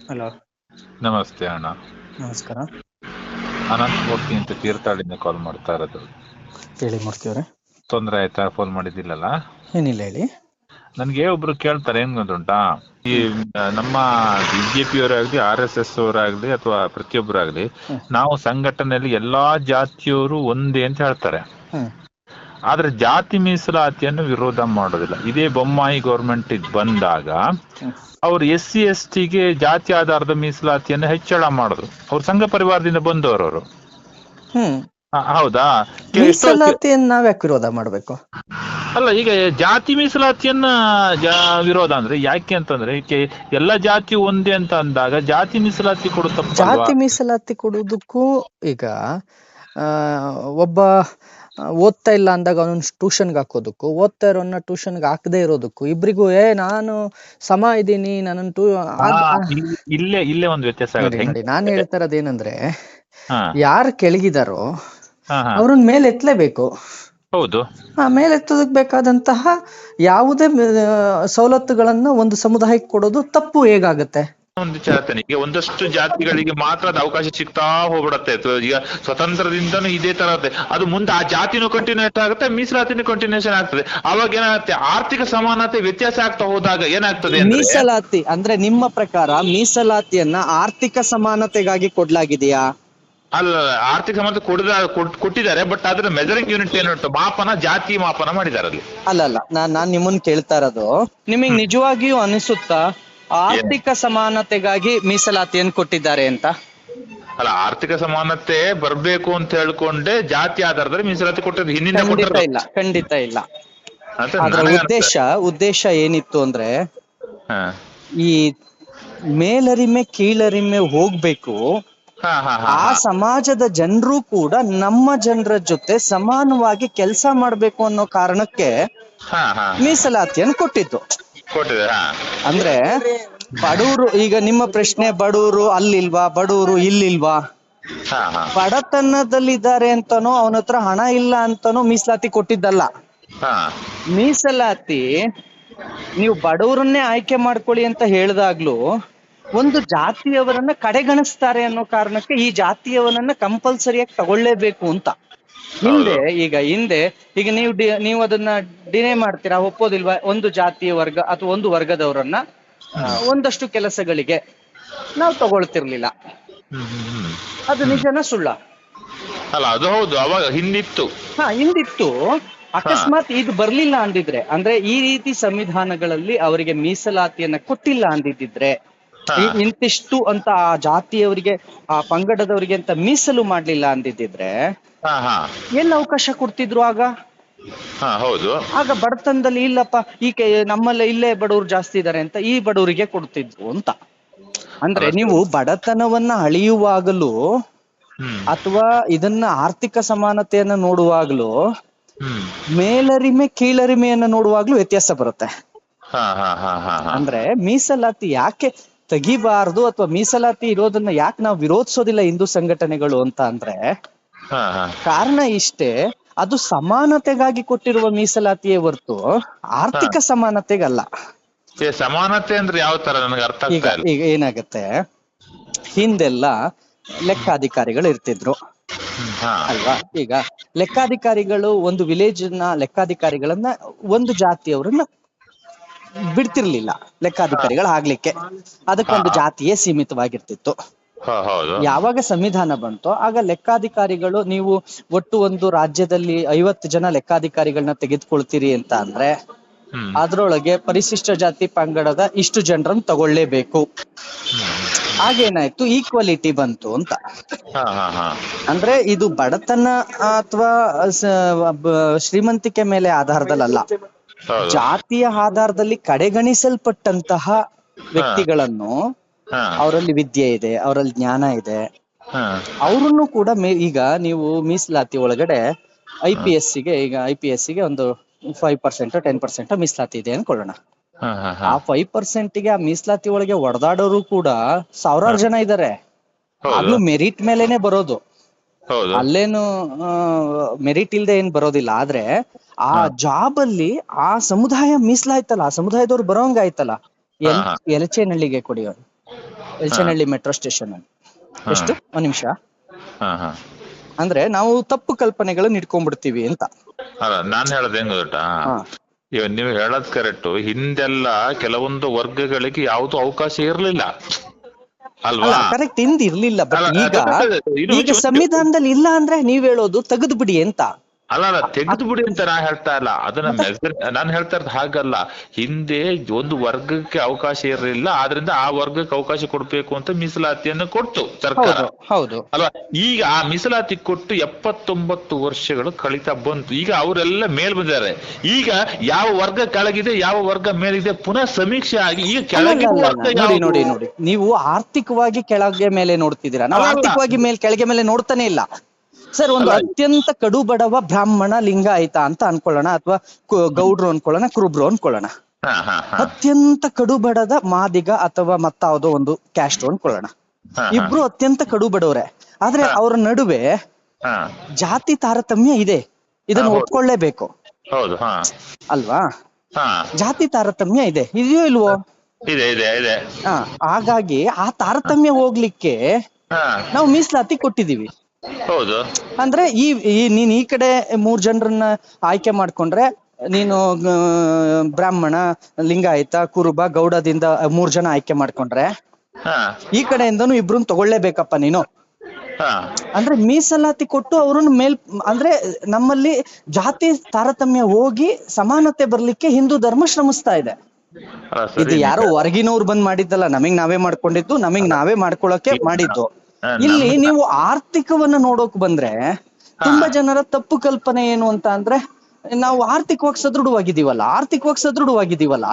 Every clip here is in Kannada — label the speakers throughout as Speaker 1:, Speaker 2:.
Speaker 1: ಹಲೋ,
Speaker 2: ನಮಸ್ತೆ ಅಣ್ಣ.
Speaker 1: ನಮಸ್ಕಾರ.
Speaker 2: ಅನಂತ ಮೂರ್ತಿ ಅಂತ ತೀರ್ಥಹಳ್ಳಿಯಿಂದ ಕಾಲ್ ಮಾಡ್ತಾ ಇರೋದು.
Speaker 1: ಹೇಳಿ ಮೂರ್ತಿ ಅವರೇ.
Speaker 2: ತೊಂದ್ರೆ ಆಯ್ತಾ ಫೋನ್ ಮಾಡಿದ್ದಿಲ್ಲಲ್ಲ?
Speaker 1: ಏನಿಲ್ಲ, ಹೇಳಿ.
Speaker 2: ನನ್ಗೆ ಒಬ್ರು ಕೇಳ್ತಾರೆ, ಏನ್ ಗೊತ್ತುಂಟಾ, ಈ ನಮ್ಮ ಬಿಜೆಪಿ ಅವರಾಗ್ಲಿ RSS ಅವರಾಗ್ಲಿ ಅಥವಾ ಪ್ರತಿಯೊಬ್ಬರಾಗ್ಲಿ, ನಾವು ಸಂಘಟನೆಯಲ್ಲಿ ಎಲ್ಲಾ ಜಾತಿಯವರು ಒಂದೇ ಅಂತ ಹೇಳ್ತಾರೆ. ಆದ್ರೆ ಜಾತಿ ಮೀಸಲಾತಿಯನ್ನು ವಿರೋಧ ಮಾಡೋದಿಲ್ಲ. ಇದೇ ಬೊಮ್ಮಾಯಿ ಗೌರ್ಮೆಂಟ್ ಬಂದಾಗ ಅವ್ರು SC/ST ಜಾತಿ ಆಧಾರದ ಮೀಸಲಾತಿಯನ್ನು ಹೆಚ್ಚಳ ಮಾಡಿದ್ರು. ಅವ್ರು ಸಂಘ ಪರಿವಾರದಿಂದ ಬಂದವರು. ಹೌದಾ?
Speaker 1: ಮೀಸಲಾತಿಯನ್ನ ನಾವ್ಯಾಕೆ ವಿರೋಧ ಮಾಡ್ಬೇಕು?
Speaker 2: ಅಲ್ಲ, ಈಗ ಜಾತಿ ಮೀಸಲಾತಿಯನ್ನ ವಿರೋಧ ಅಂದ್ರೆ ಯಾಕೆ ಅಂತಂದ್ರೆ, ಎಲ್ಲ ಜಾತಿ ಒಂದೇ ಅಂತ ಅಂದಾಗ ಜಾತಿ ಮೀಸಲಾತಿ ಕೊಡುತ್ತಪ್ಪ.
Speaker 1: ಜಾತಿ ಮೀಸಲಾತಿ ಕೊಡುವುದಕ್ಕೂ, ಈಗ ಒಬ್ಬ ಓದ್ತಾ ಇಲ್ಲ ಅಂದಾಗ ಅವನನ್ನ ಟ್ಯೂಷನ್ಗೆ ಹಾಕೋದಕ್ಕೂ, ಓದ್ತಾ ಇರೋನ್ನ ಟ್ಯೂಷನ್ಗೆ ಹಾಕದೇ ಇರೋದಕ್ಕೂ, ಇಬ್ರಿಗೂ ನಾನು ಸಮ ಇದ್ದೀನಿ,
Speaker 2: ಇಲ್ಲೇ ಒಂದು ವ್ಯತ್ಯಾಸ ಆಗುತ್ತೆ.
Speaker 1: ನೋಡಿ, ನಾನು ಹೇಳ್ತಾ ಇರೋದೇನಂದ್ರೆ, ಯಾರು ಕೆಳಗಿದಾರೋ ಅವ್ರನ್ನ ಮೇಲೆ ಎತ್ತಲೇಬೇಕು.
Speaker 2: ಹೌದು.
Speaker 1: ಮೇಲೆತ್ತೋದಕ್ಕೆ ಬೇಕಾದಂತಹ ಯಾವುದೇ ಸವಲತ್ತುಗಳನ್ನ ಒಂದು ಸಮುದಾಯಕ್ಕೆ ಕೊಡೋದು ತಪ್ಪು ಹೇಗಾಗತ್ತೆ?
Speaker 2: ಈಗ ಒಂದಷ್ಟು ಜಾತಿಗಳಿಗೆ ಮಾತ್ರ ಅದು ಅವಕಾಶ ಸಿಗ್ತಾ ಹೋಗ್ಬಿಡತ್ತೆ. ಈಗ ಸ್ವತಂತ್ರದಿಂದನೂ ಇದೇ ತರ ಅದು ಮುಂದೆ ಆ ಜಾತಿನೂ ಕಂಟಿನ್ಯೂಟ್ ಆಗುತ್ತೆ, ಮೀಸಲಾತಿನೂ ಕಂಟಿನ್ಯೂಷನ್ ಆಗ್ತದೆ. ಅವಾಗ ಏನಾಗುತ್ತೆ, ಆರ್ಥಿಕ ಸಮಾನತೆ ವ್ಯತ್ಯಾಸ ಆಗ್ತಾ ಹೋದಾಗ ಏನಾಗ್ತದೆ,
Speaker 1: ಮೀಸಲಾತಿ ಅಂದ್ರೆ ನಿಮ್ಮ ಪ್ರಕಾರ ಮೀಸಲಾತಿಯನ್ನ ಆರ್ಥಿಕ ಸಮಾನತೆಗಾಗಿ ಕೊಡ್ಲಾಗಿದೆಯಾ?
Speaker 2: ಅಲ್ಲ, ಆರ್ಥಿಕ ಸಮಾನತೆ ಕೊಟ್ಟಿದ್ದಾರೆ, ಬಟ್ ಅದರ ಮೆಜರಿಂಗ್ ಯೂನಿಟ್ ಏನು, ಮಾಪನ, ಜಾತಿ ಮಾಪನ ಮಾಡಿದ್ದಾರೆ ಅಲ್ಲಿ.
Speaker 1: ಅಲ್ಲ, ನಾನ್ ನಿಮ್ಮನ್ನ ಕೇಳ್ತಾ ಇರೋದು, ನಿಮಗ್ ನಿಜವಾಗಿಯೂ ಅನಿಸುತ್ತಾ ಆರ್ಥಿಕ ಸಮಾನತೆಗಾಗಿ ಮೀಸಲಾತಿಯನ್ನು ಕೊಟ್ಟಿದ್ದಾರೆ ಅಂತ?
Speaker 2: ಅಲ್ಲ, ಆರ್ಥಿಕ ಸಮಾನತೆ ಬರ್ಬೇಕು ಅಂತ ಹೇಳ್ಕೊಂಡೆ ಜಾತಿ ಆಧಾರದಲ್ಲಿ ಮೀಸಲಾತಿ ಕೊಟ್ಟಿದ್ದು ಹಿಂದಿನ.
Speaker 1: ಖಂಡಿತ ಇಲ್ಲ. ಅದರ ಉದ್ದೇಶ ಏನಿತ್ತು ಅಂದ್ರೆ, ಈ ಮೇಲರಿಮೆ ಕೀಳರಿಮೆ ಹೋಗ್ಬೇಕು, ಆ ಸಮಾಜದ ಜನರು ಕೂಡ ನಮ್ಮ ಜನರ ಜೊತೆ ಸಮಾನವಾಗಿ ಕೆಲಸ ಮಾಡ್ಬೇಕು ಅನ್ನೋ ಕಾರಣಕ್ಕೆ ಮೀಸಲಾತಿಯನ್ನು ಕೊಟ್ಟಿದ್ದು. ಅಂದ್ರೆ ಬಡವರು, ಈಗ ನಿಮ್ಮ ಪ್ರಶ್ನೆ, ಬಡವರು ಅಲ್ಲಿಲ್ವಾ, ಬಡವರು ಇಲ್ಲಿಲ್ವಾ? ಬಡತನದಲ್ಲಿದ್ದಾರೆ ಅಂತಾನೋ ಅವನ ಹತ್ರ ಹಣ ಇಲ್ಲ ಅಂತಾನೋ ಮೀಸಲಾತಿ ಕೊಟ್ಟಿದ್ದಲ್ಲ. ಮೀಸಲಾತಿ ನೀವು ಬಡವರನ್ನೇ ಆಯ್ಕೆ ಮಾಡ್ಕೊಳ್ಳಿ ಅಂತ ಹೇಳಿದಾಗ್ಲೂ ಒಂದು ಜಾತಿಯವರನ್ನ ಕಡೆಗಣಿಸ್ತಾರೆ ಅನ್ನೋ ಕಾರಣಕ್ಕೆ ಈ ಜಾತಿಯವರನ್ನ ಕಂಪಲ್ಸರಿಯಾಗಿ ತಗೊಳ್ಳೇಬೇಕು ಅಂತ. ಈಗ ನೀವು ಅದನ್ನ ಡಿನೇ ಮಾಡ್ತೀರಾ, ಒಪ್ಪೋದಿಲ್ವಾ? ಒಂದು ಜಾತಿಯ ವರ್ಗ ಅಥವಾ ಒಂದು ವರ್ಗದವರನ್ನ ಒಂದಷ್ಟು ಕೆಲಸಗಳಿಗೆ ನಾವು ತಗೊಳ್ತಿರ್ಲಿಲ್ಲ. ಅದು ನಿಜನ ಸುಳ್ಳ?
Speaker 2: ಅಲ್ಲ, ಅದು ಹೌದು. ಅವಾಗ ಹಿಂದಿತ್ತು.
Speaker 1: ಅಕಸ್ಮಾತ್ ಇದು ಬರ್ಲಿಲ್ಲ ಅಂದಿದ್ರೆ, ಅಂದ್ರೆ ಈ ರೀತಿ ಸಂವಿಧಾನಗಳಲ್ಲಿ ಅವರಿಗೆ ಮೀಸಲಾತಿಯನ್ನ ಕೊಟ್ಟಿಲ್ಲ ಅಂದಿದ್ರೆ, ಇಂತಿಷ್ಟು ಅಂತ ಆ ಜಾತಿಯವರಿಗೆ, ಆ ಪಂಗಡದವರಿಗೆ ಅಂತ ಮೀಸಲು ಮಾಡ್ಲಿಲ್ಲ ಅಂದಿದ್ರೆ ಎಲ್ಲ ಅವಕಾಶ ಕೊಡ್ತಿದ್ರು ಆಗ?
Speaker 2: ಹೌದು.
Speaker 1: ಆಗ ಬಡತನದಲ್ಲಿ ಇಲ್ಲಪ್ಪ, ನಮ್ಮಲ್ಲಿ ಇಲ್ಲೇ ಬಡವರು ಜಾಸ್ತಿ ಇದ್ದಾರೆ ಅಂತ ಈ ಬಡವರಿಗೆ ಕೊಡ್ತಿದ್ರು ಅಂತ. ಅಂದ್ರೆ ನೀವು ಬಡತನವನ್ನ ಅಳಿಯುವಾಗಲೂ ಅಥವಾ ಇದನ್ನ ಆರ್ಥಿಕ ಸಮಾನತೆಯನ್ನ ನೋಡುವಾಗ್ಲೂ, ಮೇಲರಿಮೆ ಕೀಳರಿಮೆಯನ್ನ ನೋಡುವಾಗ್ಲೂ ವ್ಯತ್ಯಾಸ ಬರುತ್ತೆ. ಅಂದ್ರೆ ಮೀಸಲಾತಿ ಯಾಕೆ ತೆಗಿಬಾರ್ದು ಅಥವಾ ಮೀಸಲಾತಿ ಇರೋದನ್ನ ಯಾಕೆ ನಾವು ವಿರೋಧಿಸೋದಿಲ್ಲ ಹಿಂದೂ ಸಂಘಟನೆಗಳು ಅಂತ ಅಂದ್ರೆ, ಕಾರಣ ಇಷ್ಟೇ, ಅದು ಸಮಾನತೆಗಾಗಿ ಕೊಟ್ಟಿರುವ ಮೀಸಲಾತಿಯೇ ಹೊರತು ಆರ್ಥಿಕ ಸಮಾನತೆಗಲ್ಲ.
Speaker 2: ಸಮಾನತೆ ಅಂದ್ರೆ ಯಾವ ತರ ನನಗೆ ಅರ್ಥ ಆಗ್ತಾ ಇಲ್ಲ.
Speaker 1: ಈಗ ಏನಾಗತ್ತೆ, ಹಿಂದೆಲ್ಲ ಲೆಕ್ಕಾಧಿಕಾರಿಗಳು ಇರ್ತಿದ್ರು ಅಲ್ವಾ? ಈಗ ಲೆಕ್ಕಾಧಿಕಾರಿಗಳು ಒಂದು ವಿಲೇಜ್ ನ ಲೆಕ್ಕಾಧಿಕಾರಿಗಳನ್ನ ಒಂದು ಜಾತಿಯವರನ್ನ ಬಿಡ್ತಿರ್ಲಿಲ್ಲ ಲೆಕ್ಕಾಧಿಕಾರಿಗಳು ಆಗ್ಲಿಕ್ಕೆ. ಅದಕ್ಕೊಂದು ಜಾತಿಯೇ ಸೀಮಿತವಾಗಿರ್ತಿತ್ತು. ಯಾವಾಗ ಸಂವಿಧಾನ ಬಂತೋ ಆಗ ಲೆಕ್ಕಾಧಿಕಾರಿಗಳು, ನೀವು ಒಟ್ಟು ಒಂದು ರಾಜ್ಯದಲ್ಲಿ 50 ಜನ ಲೆಕ್ಕಾಧಿಕಾರಿಗಳನ್ನ ತೆಗೆದುಕೊಳ್ತೀರಿ ಅಂತ ಅಂದ್ರೆ ಅದ್ರೊಳಗೆ ಪರಿಶಿಷ್ಟ ಜಾತಿ ಪಂಗಡದ ಇಷ್ಟು ಜನರನ್ನು ತಗೊಳ್ಳೇಬೇಕು. ಆಗೇನಾಯ್ತು, ಈಕ್ವಾಲಿಟಿ ಬಂತು ಅಂತ. ಅಂದ್ರೆ ಇದು ಬಡತನ ಅಥವಾ ಶ್ರೀಮಂತಿಕೆ ಮೇಲೆ ಆಧಾರದಲ್ಲ, ಜಾತಿಯ ಆಧಾರದಲ್ಲಿ ಕಡೆಗಣಿಸಲ್ಪಟ್ಟಂತಹ ವ್ಯಕ್ತಿಗಳನ್ನು, ಅವರಲ್ಲಿ ವಿದ್ಯೆ ಇದೆ, ಅವರಲ್ಲಿ ಜ್ಞಾನ ಇದೆ, ಅವರನ್ನು ಕೂಡ ಈಗ ನೀವು ಮೀಸಲಾತಿ ಒಳಗಡೆ IPS ಗೆ ಒಂದು 5% 10% ಮೀಸಲಾತಿ ಇದೆ ಅನ್ಕೊಳ್ಳೋಣ. ಆ 5% ಗೆ ಆ ಮೀಸಲಾತಿ ಒಳಗೆ ಒಡೆದಾಡೋರು ಕೂಡ ಸಾವಿರಾರು ಜನ ಇದ್ದಾರೆ. ಅದು ಮೆರಿಟ್ ಮೇಲೆನೆ ಬರೋದು, ಅಲ್ಲೇನು ಮೆರಿಟ್ ಇಲ್ದೆ ಏನ್ ಬರೋದಿಲ್ಲ. ಆದ್ರೆ ಆ ಜಾಬ್ ಅಲ್ಲಿ ಆ ಸಮುದಾಯ ಮೀಸಲಾಯ್ತಲ್ಲ, ಆ ಸಮುದಾಯದವ್ರು ಬರೋಂಗಾಯ್ತಲ್ಲ. ಎಲಚೇನಹಳ್ಳಿಗೆ ಕೊಡಿ, ಎಲ್ಚನಹಳ್ಳಿ ಮೆಟ್ರೋ ಸ್ಟೇಷನ್ ಅಲ್ಲಿ. ಎಷ್ಟು ಒಂದ್ ನಿಮಿಷ.
Speaker 2: ಹಾ ಹಾ
Speaker 1: ಅಂದ್ರೆ ನಾವು ತಪ್ಪು ಕಲ್ಪನೆಗಳನ್ನ ಇಟ್ಕೊಂಡ್ಬಿಡ್ತೀವಿ ಅಂತ.
Speaker 2: ಅಲ್ಲ ನಾನ್ ಹೇಳೋದ್ ಹೆಂಗ್ ಗೊತ್ತಾ, ಇವಾಗ ನೀವು ಹೇಳೋದ್ ಕರೆಕ್ಟ್. ಹಿಂದೆಲ್ಲ ಕೆಲವೊಂದು ವರ್ಗಗಳಿಗೆ ಯಾವ್ದು ಅವಕಾಶ ಇರ್ಲಿಲ್ಲ ಅಲ್ವಾ?
Speaker 1: ಅಲ್ಲ ಕರೆಕ್ಟ್, ಹಿಂದ್ ಇರ್ಲಿಲ್ಲ, ಬಟ್ ಈಗ ಈಗ
Speaker 2: ಇದು
Speaker 1: ಸಂವಿಧಾನದಲ್ಲಿ ಇಲ್ಲ ಅಂದ್ರೆ ನೀವ್ ಹೇಳೋದು ತೆಗೆದು ಬಿಡಿ ಅಂತ.
Speaker 2: ಅಲ್ಲ ತೆಗೆದು ಬಿಡಿ ಅಂತ ನಾ ಹೇಳ್ತಾ ಇಲ್ಲ, ಅದನ್ನ ನಾನು ಹೇಳ್ತಾ ಇರೋದು ಹಾಗಲ್ಲ. ಹಿಂದೆ ಒಂದು ವರ್ಗಕ್ಕೆ ಅವಕಾಶ ಇರಲಿಲ್ಲ, ಆದ್ರಿಂದ ಆ ವರ್ಗಕ್ಕೆ ಅವಕಾಶ ಕೊಡ್ಬೇಕು ಅಂತ ಮೀಸಲಾತಿಯನ್ನು ಕೊಡ್ತು ಸರ್ಕಾರ.
Speaker 1: ಹೌದು.
Speaker 2: ಅಲ್ವಾ? ಈಗ ಆ ಮೀಸಲಾತಿ ಕೊಟ್ಟು 79 ವರ್ಷಗಳು ಕಳೀತಾ ಬಂತು. ಈಗ ಅವರೆಲ್ಲ ಮೇಲ್ ಬಂದಿದ್ದಾರೆ. ಈಗ ಯಾವ ವರ್ಗ ಕೆಳಗಿದೆ, ಯಾವ ವರ್ಗ ಮೇಲಿದೆ ಪುನಃ ಸಮೀಕ್ಷೆ ಆಗಿ ಈಗ ಕೆಳಗಿನ ವರ್ಗ
Speaker 1: ನೋಡಿ, ನೀವು ಆರ್ಥಿಕವಾಗಿ ಕೆಳಗೆ ಮೇಲೆ ನೋಡ್ತಿದ್ದೀರಾ, ನಾವು ಆರ್ಥಿಕವಾಗಿ ಕೆಳಗೆ ಮೇಲೆ ನೋಡ್ತಾನೆ ಇಲ್ಲ ಸರ್. ಒಂದು ಅತ್ಯಂತ ಕಡು ಬಡವ ಬ್ರಾಹ್ಮಣ ಲಿಂಗಾಯತ ಅಂತ ಅನ್ಕೊಳ್ಳೋಣ, ಅಥವಾ ಗೌಡ್ರು ಅನ್ಕೊಳ್ಳೋಣ, ಕುರುಬ್ರು ಅನ್ಕೊಳ್ಳೋಣ. ಅತ್ಯಂತ ಕಡು ಬಡದ ಮಾದಿಗ ಅಥವಾ ಮತ್ತಾವುದೋ ಒಂದು ಕ್ಯಾಸ್ಟ್ ಅನ್ಕೊಳ್ಳೋಣ. ಇಬ್ರು ಅತ್ಯಂತ ಕಡು ಬಡವ್ರೆ, ಆದ್ರೆ ಅವರ ನಡುವೆ ಜಾತಿ ತಾರತಮ್ಯ ಇದೆ, ಇದನ್ನು ಒಪ್ಕೊಳ್ಳೇಬೇಕು ಅಲ್ವಾ? ಜಾತಿ ತಾರತಮ್ಯ ಇದೆ, ಇದೆಯೋ ಇಲ್ವೋ? ಹಾಗಾಗಿ ಆ ತಾರತಮ್ಯ ಹೋಗ್ಲಿಕ್ಕೆ ನಾವು ಮೀಸಲಾತಿ ಕೊಟ್ಟಿದೀವಿ.
Speaker 2: ಹೌದು.
Speaker 1: ಅಂದ್ರೆ ನೀನ್ ಈ ಕಡೆ 3 ಜನರನ್ನ ಆಯ್ಕೆ ಮಾಡ್ಕೊಂಡ್ರೆ, ನೀನು ಬ್ರಾಹ್ಮಣ, ಲಿಂಗಾಯತ, ಕುರುಬ, ಗೌಡದಿಂದ 3 ಜನ ಆಯ್ಕೆ ಮಾಡ್ಕೊಂಡ್ರೆ, ಈ ಕಡೆಯಿಂದನು 2 ತಗೊಳ್ಳೇಬೇಕಪ್ಪ ನೀನು. ಅಂದ್ರೆ ಮೀಸಲಾತಿ ಕೊಟ್ಟು ಅವ್ರನ್ನ ಅಂದ್ರೆ ನಮ್ಮಲ್ಲಿ ಜಾತಿ ತಾರತಮ್ಯ ಹೋಗಿ ಸಮಾನತೆ ಬರ್ಲಿಕ್ಕೆ ಹಿಂದೂ ಧರ್ಮ ಶ್ರಮಿಸ್ತಾ ಇದೆ. ಇದು ಯಾರೋ ಹೊರಗಿನವ್ರು ಬಂದ್ ಮಾಡಿದ್ದಲ್ಲ, ನಮಗ್ ನಾವೇ ಮಾಡ್ಕೊಂಡಿದ್ದು, ನಮಗ್ ನಾವೇ ಮಾಡ್ಕೊಳಕ್ಕೆ ಮಾಡಿದ್ದು. ಇಲ್ಲಿ ನೀವು ಆರ್ಥಿಕವನ್ನ ನೋಡೋಕ್ ಬಂದ್ರೆ ತುಂಬಾ ಜನರ ತಪ್ಪು ಕಲ್ಪನೆ ಏನು ಅಂತ ಅಂದ್ರೆ, ನಾವು ಆರ್ಥಿಕವಾಗಿ ಸದೃಢವಾಗಿದ್ದೀವಲ್ಲ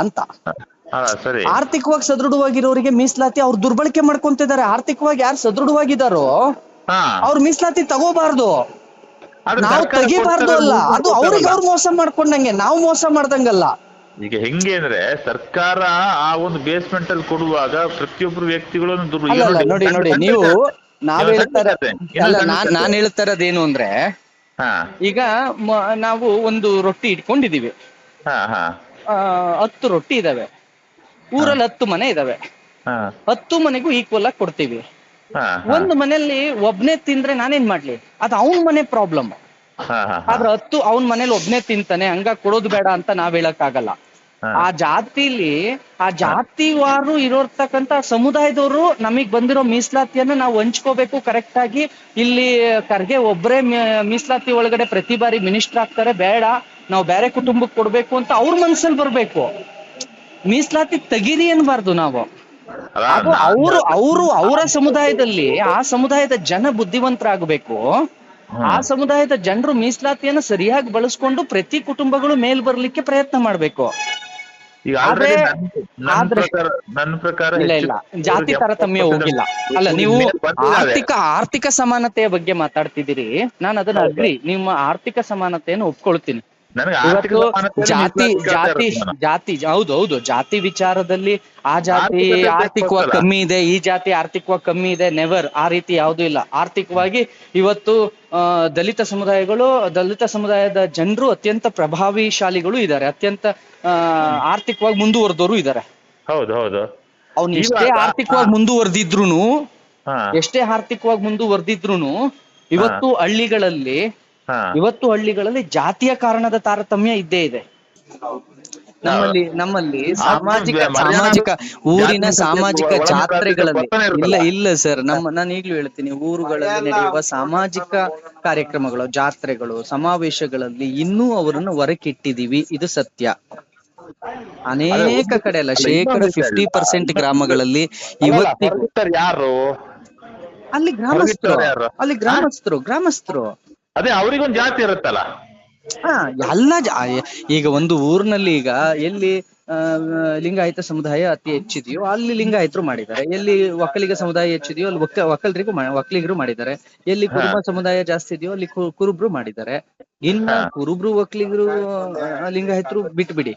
Speaker 1: ಅಂತ. ಆರ್ಥಿಕವಾಗಿ ಸದೃಢವಾಗಿರೋರಿಗೆ ಮೀಸಲಾತಿ ಅವ್ರು ದುರ್ಬಳಕೆ ಮಾಡ್ಕೊಂತಿದ್ದಾರೆ. ಆರ್ಥಿಕವಾಗಿ ಯಾರು ಸದೃಢವಾಗಿದ್ದಾರೋ ಅವ್ರ ಮೀಸಲಾತಿ ತಗೋಬಾರ್ದು, ನಾವು ತೆಗಿಬಾರ್ದು. ಅಲ್ಲ, ಅದು ಅವ್ರಿಗೆ ಅವ್ರು ಮೋಸ ಮಾಡ್ಕೊಂಡಂಗೆ, ನಾವು ಮೋಸ ಮಾಡ್ದಂಗಲ್ಲ.
Speaker 2: ಈಗ ಹೆಂಗೆ ಅಂದ್ರೆ ಸರ್ಕಾರ ಆ ಒಂದು ಬೇಸ್ಮೆಂಟ್ ಅಲ್ಲಿ ಕೊಡುವಾಗ ಪ್ರತಿಯೊಬ್ರು ವ್ಯಕ್ತಿಗಳನ್ನು
Speaker 1: ನೋಡಿ ನೀವು ನಾವ್ ನಾನ್ ಹೇಳ್ತಾ ಇರೋದೇನು ಅಂದ್ರೆ, ಈಗ ನಾವು ಒಂದು ರೊಟ್ಟಿ ಇಟ್ಕೊಂಡಿದೀವಿ, 10 ರೊಟ್ಟಿ ಇದಾವೆ, ಊರಲ್ಲಿ 10 ಮನೆ ಇದಾವೆ, 10 ಮನೆಗೂ ಈಕ್ವಲ್ ಆಗಿ ಕೊಡ್ತೀವಿ. ಒಂದು ಮನೆಯಲ್ಲಿ ಒಬ್ನೇ ತಿಂದ್ರೆ ನಾನೇನ್ ಮಾಡ್ಲಿ, ಅದು ಅವನ್ ಮನೆ ಪ್ರಾಬ್ಲಮ್. ಆದ್ರೆ 10 ಅವನ್ ಮನೇಲಿ ಒಬ್ನೇ ತಿಂತಾನೆ, ಹಂಗ ಕೊಡೋದು ಬೇಡ ಅಂತ ನಾವ್ ಹೇಳಕ್ ಆಗಲ್ಲ. ಆ ಜಾತಿಲಿ ಆ ಜಾತಿವಾರು ಇರೋರ್ತಕ್ಕಂತ ಸಮುದಾಯದವರು ನಮಗ್ ಬಂದಿರೋ ಮೀಸಲಾತಿಯನ್ನ ನಾವು ಹಂಚ್ಕೋಬೇಕು ಕರೆಕ್ಟ್ ಆಗಿ. ಇಲ್ಲಿ ಖರ್ಗೆ ಒಬ್ಬರೇ ಮೀಸಲಾತಿ ಒಳಗಡೆ ಪ್ರತಿ ಬಾರಿ ಮಿನಿಸ್ಟರ್ ಆಗ್ತಾರೆ, ಬೇಡ ನಾವು ಬೇರೆ ಕುಟುಂಬಕ್ಕೆ ಕೊಡ್ಬೇಕು ಅಂತ ಅವ್ರ ಮನ್ಸಲ್ಲಿ ಬರ್ಬೇಕು. ಮೀಸಲಾತಿ ತೆಗೀರಿ ಅನ್ಬಾರ್ದು ನಾವು. ಅವರು ಅವರ ಸಮುದಾಯದಲ್ಲಿ ಆ ಸಮುದಾಯದ ಜನ ಬುದ್ಧಿವಂತರಾಗಬೇಕು. ಆ ಸಮುದಾಯದ ಜನರು ಮೀಸಲಾತಿಯನ್ನ ಸರಿಯಾಗಿ ಬಳಸ್ಕೊಂಡು ಪ್ರತಿ ಕುಟುಂಬಗಳು ಮೇಲ್ ಬರ್ಲಿಕ್ಕೆ ಪ್ರಯತ್ನ ಮಾಡ್ಬೇಕು.
Speaker 2: ನನ್ನ ಪ್ರಕಾರ
Speaker 1: ಇಲ್ಲ, ಜಾತಿ ತಾರತಮ್ಯ ಹೋಗಿಲ್ಲ. ಅಲ್ಲ, ನೀವು ಆರ್ಥಿಕ ಸಮಾನತೆಯ ಬಗ್ಗೆ ಮಾತಾಡ್ತಿದ್ದೀರಿ, ನಾನು ಅದನ್ನ ಅಗ್ರಿ, ನಿಮ್ಮ ಆರ್ಥಿಕ ಸಮಾನತೆಯನ್ನು ಒಪ್ಕೊಳ್ತೀನಿ. ಜಾತಿ ಹೌದು, ಜಾತಿ ವಿಚಾರದಲ್ಲಿ ಆ ಜಾತಿ ಆರ್ಥಿಕವಾಗಿ ಕಮ್ಮಿ ಇದೆ, ಈ ಜಾತಿ ಆರ್ಥಿಕವಾಗಿ ಕಮ್ಮಿ ಇದೆ, ನೆವರ್. ಆ ರೀತಿ ಯಾವ್ದು ಇಲ್ಲ. ಆರ್ಥಿಕವಾಗಿ ಇವತ್ತು ದಲಿತ ಸಮುದಾಯದ ಜನರು ಅತ್ಯಂತ ಪ್ರಭಾವಿಶಾಲಿಗಳು ಇದ್ದಾರೆ, ಅತ್ಯಂತ ಆರ್ಥಿಕವಾಗಿ ಮುಂದುವರೆದವರು ಇದ್ದಾರೆ. ಅವ್ನು ಎಷ್ಟೇ ಆರ್ಥಿಕವಾಗಿ ಮುಂದುವರೆದಿದ್ರು ಇವತ್ತು ಹಳ್ಳಿಗಳಲ್ಲಿ ಜಾತಿಯ ಕಾರಣದ ತಾರತಮ್ಯ ಇದ್ದೇ ಇದೆ. ನಮ್ಮಲ್ಲಿ ಸಾಮಾಜಿಕ ಊರಿನ ಸಾಮಾಜಿಕ ಜಾತ್ರೆಗಳಲ್ಲಿ ಇಲ್ಲ ಸರ್, ನಾನು ಈಗ್ಲೂ ಹೇಳ್ತೀನಿ, ಊರುಗಳಲ್ಲಿ ನಡೆಯುವ ಸಾಮಾಜಿಕ ಕಾರ್ಯಕ್ರಮಗಳು, ಜಾತ್ರೆಗಳು, ಸಮಾವೇಶಗಳಲ್ಲಿ ಇನ್ನೂ ಅವರನ್ನು ಹೊರಕಿಟ್ಟಿದೀವಿ, ಇದು ಸತ್ಯ. ಅನೇಕ ಕಡೆ ಅಲ್ಲ, 50% ಗ್ರಾಮಗಳಲ್ಲಿ ಇವತ್ತಿಗೂ ಅಲ್ಲಿ ಗ್ರಾಮಸ್ಥರು
Speaker 2: ಅದೇ ಅವರಿಗೊಂದು ಜಾತಿ ಇರುತ್ತಲ್ಲ.
Speaker 1: ಈಗ ಒಂದು ಊರಿನಲ್ಲಿ ಈಗ ಎಲ್ಲಿ ಲಿಂಗಾಯತ ಸಮುದಾಯ ಅತಿ ಹೆಚ್ಚಿದೆಯೋ ಅಲ್ಲಿ ಲಿಂಗಾಯತರು ಮಾಡಿದ್ದಾರೆ, ಎಲ್ಲಿ ಒಕ್ಕಲಿಗ ಸಮುದಾಯ ಹೆಚ್ಚಿದೆಯೋ ಅಲ್ಲಿ ಒಕ್ಕಲಿಗರು ಮಾಡಿದ್ದಾರೆ, ಎಲ್ಲಿ ಕುರುಬ ಸಮುದಾಯ ಜಾಸ್ತಿ ಇದೆಯೋ ಅಲ್ಲಿ ಕುರುಬ್ರು ಮಾಡಿದ್ದಾರೆ. ಇನ್ನ ಕುರುಬ್ರು, ಒಕ್ಕಲಿಗರು, ಲಿಂಗಾಯತರು ಬಿಟ್ಬಿಡಿ,